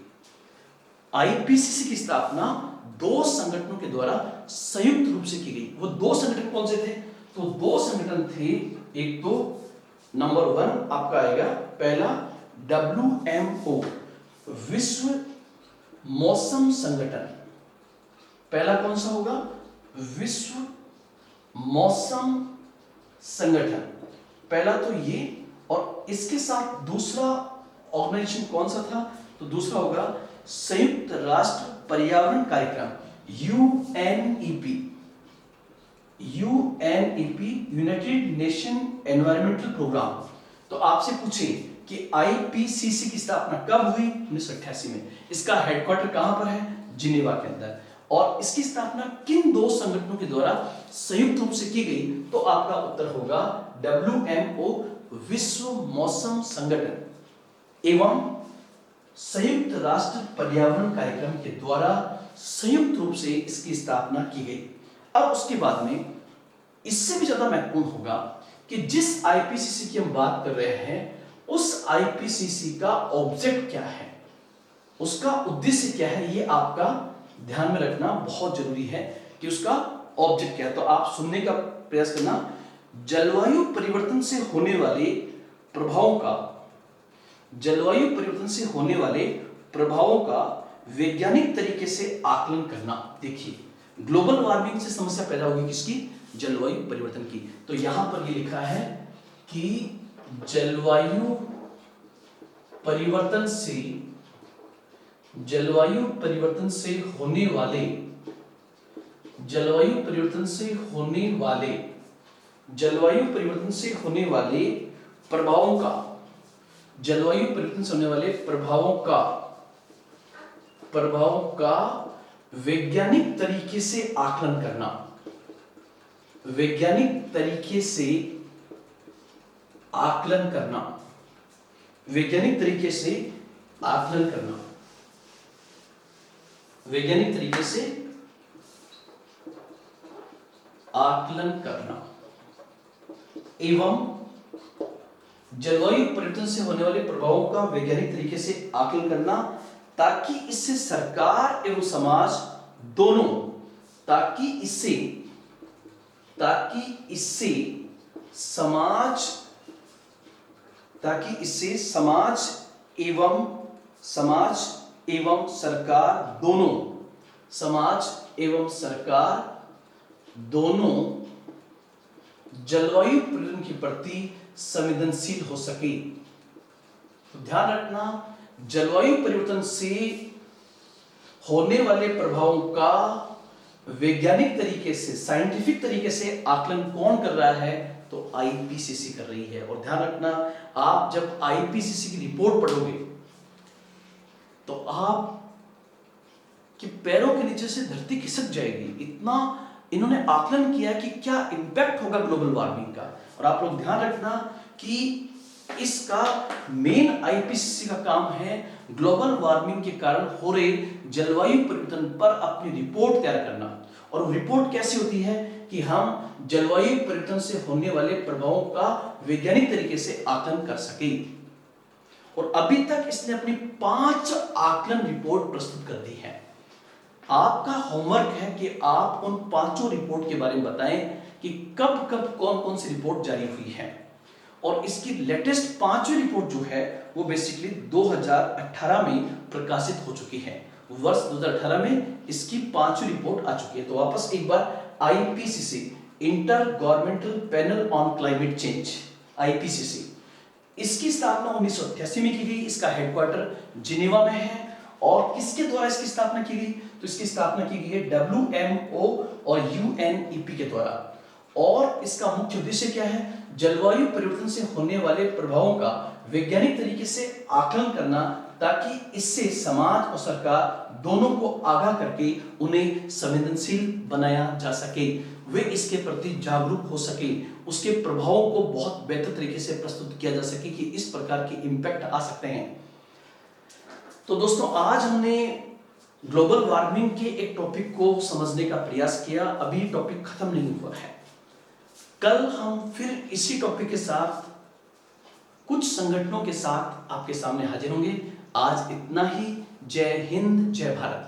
आईपीसीसी की स्थापना दो संगठनों के द्वारा संयुक्त रूप से की गई। वो दो संगठन कौन से थे? तो दो संगठन थे, एक तो नंबर 1 आपका आएगा पहला WMO, विश्व मौसम संगठन। पहला कौन सा होगा? विश्व मौसम संगठन, पहला तो ये। और इसके साथ दूसरा ऑर्गेनाइजेशन कौन सा था? तो दूसरा होगा संयुक्त राष्ट्र पर्यावरण कार्यक्रम, UNEP. United Nation Environmental Programme. तो आपसे पूछे कि आईपीसीसी की स्थापना कब हुई? 1988 में। इसका हेडक्वार्टर कहां पर है? जिनेवा के अंदर। और इसकी स्थापना किन दो संगठनों के द्वारा संयुक्त रूप से की गई? तो आपका उत्तर होगा WMO, विश्व मौसम संगठन एवं संयुक्त राष्ट्र पर्यावरण कार्यक्रम के द्वारा संयुक्त रूप से इसकी स्थापना की गई। अब उसके बाद में इससे भी ज्यादा महत्वपूर्ण होगा कि जिस आईपीसीसी की हम बात कर रहे हैं, उस आईपीसीसी का ऑब्जेक्ट क्या है, उसका उद्देश्य क्या है, ये आपका ध्यान में रखना बहुत जरूरी है कि उसका ऑब्जेक्ट क्या है। तो आप सुनने का प्रयास करना। जलवायु परिवर्तन से होने वाले प्रभावों का, जलवायु परिवर्तन से होने वाले प्रभावों का वैज्ञानिक तरीके से आकलन करना। देखिए, ग्लोबल वार्मिंग से समस्या पैदा होगी किसकी? जलवायु परिवर्तन की। तो यहां पर ये लिखा है कि जलवायु परिवर्तन से होने वाले प्रभावों का, जलवायु परिवर्तन से होने वाले प्रभावों का वैज्ञानिक तरीके से आकलन करना। वैज्ञानिक तरीके से आकलन करना। वैज्ञानिक तरीके से आकलन करना। वैज्ञानिक तरीके से आकलन करना एवं जलवायु परिवर्तन से होने वाले प्रभावों का वैज्ञानिक तरीके से आकलन करना, ताकि इससे सरकार एवं समाज दोनों, ताकि इससे ताकि इससे समाज एवं सरकार दोनों जलवायु परिवर्तन के प्रति संवेदनशील हो सके। तो ध्यान रखना, जलवायु परिवर्तन से होने वाले प्रभावों का वैज्ञानिक तरीके से, साइंटिफिक तरीके से आकलन कौन कर रहा है? तो आईपीसीसी कर रही है। और ध्यान रखना, आप जब आईपीसीसी की रिपोर्ट पढ़ोगे तो आप के पैरों के नीचे से धरती खिसक जाएगी। इतना इन्होंने आकलन किया कि क्या इंपैक्ट होगा ग्लोबल वार्मिंग का। और आप लोग ध्यान रखना कि इसका मेन आईपीसीसी का काम है ग्लोबल वार्मिंग के कारण हो रहे जलवायु परिवर्तन पर अपनी रिपोर्ट तैयार करना। और वो रिपोर्ट कैसी होती है कि हम जलवायु परिवर्तन से होने वाले प्रभावों का वैज्ञानिक तरीके से आकलन कर सके। और अभी तक इसने अपनी 5 आकलन रिपोर्ट प्रस्तुत कर दी है। आपका होमवर्क है कि आप उन 5 रिपोर्ट के बारे में बताएं कि कब कब कौन कौन सी रिपोर्ट जारी हुई है। और इसकी लेटेस्ट 5वीं रिपोर्ट जो है वो बेसिकली 2018 में प्रकाशित हो चुकी है। वर्ष 2018 में इसकी 5वीं रिपोर्ट आ चुकी है। तो वापस एक बार, IPCC, inter governmental panel on climate change, IPCC, इसकी स्थापना 1988 में की गई। इसका हेडक्वार्टर जिनेवा में है। और किसके द्वारा इसकी स्थापना की गई? तो इसकी स्थापना की गई है WMO और UNEP के द्वारा। और इसका मुख्य उद्देश्य क्या है? जलवायु परिवर्तन से होने वाले प्रभावों का वैज्ञानिक तरीके से आकलन करना, ताकि इससे समाज और सरकार दोनों को आगाह करके उन्हें संवेदनशील बनाया जा सके, वे इसके प्रति जागरूक हो सके, उसके प्रभावों को बहुत बेहतर तरीके से प्रस्तुत किया जा सके कि इस प्रकार के इंपैक्ट आ सकते हैं। तो दोस्तों, आज हमने ग्लोबल वार्मिंग के एक टॉपिक को समझने का प्रयास किया। अभी टॉपिक खत्म नहीं हुआ है। कल हम फिर इसी टॉपिक के साथ, कुछ संगठनों के साथ आपके सामने हाजिर होंगे। आज इतना ही। जय हिंद, जय भारत।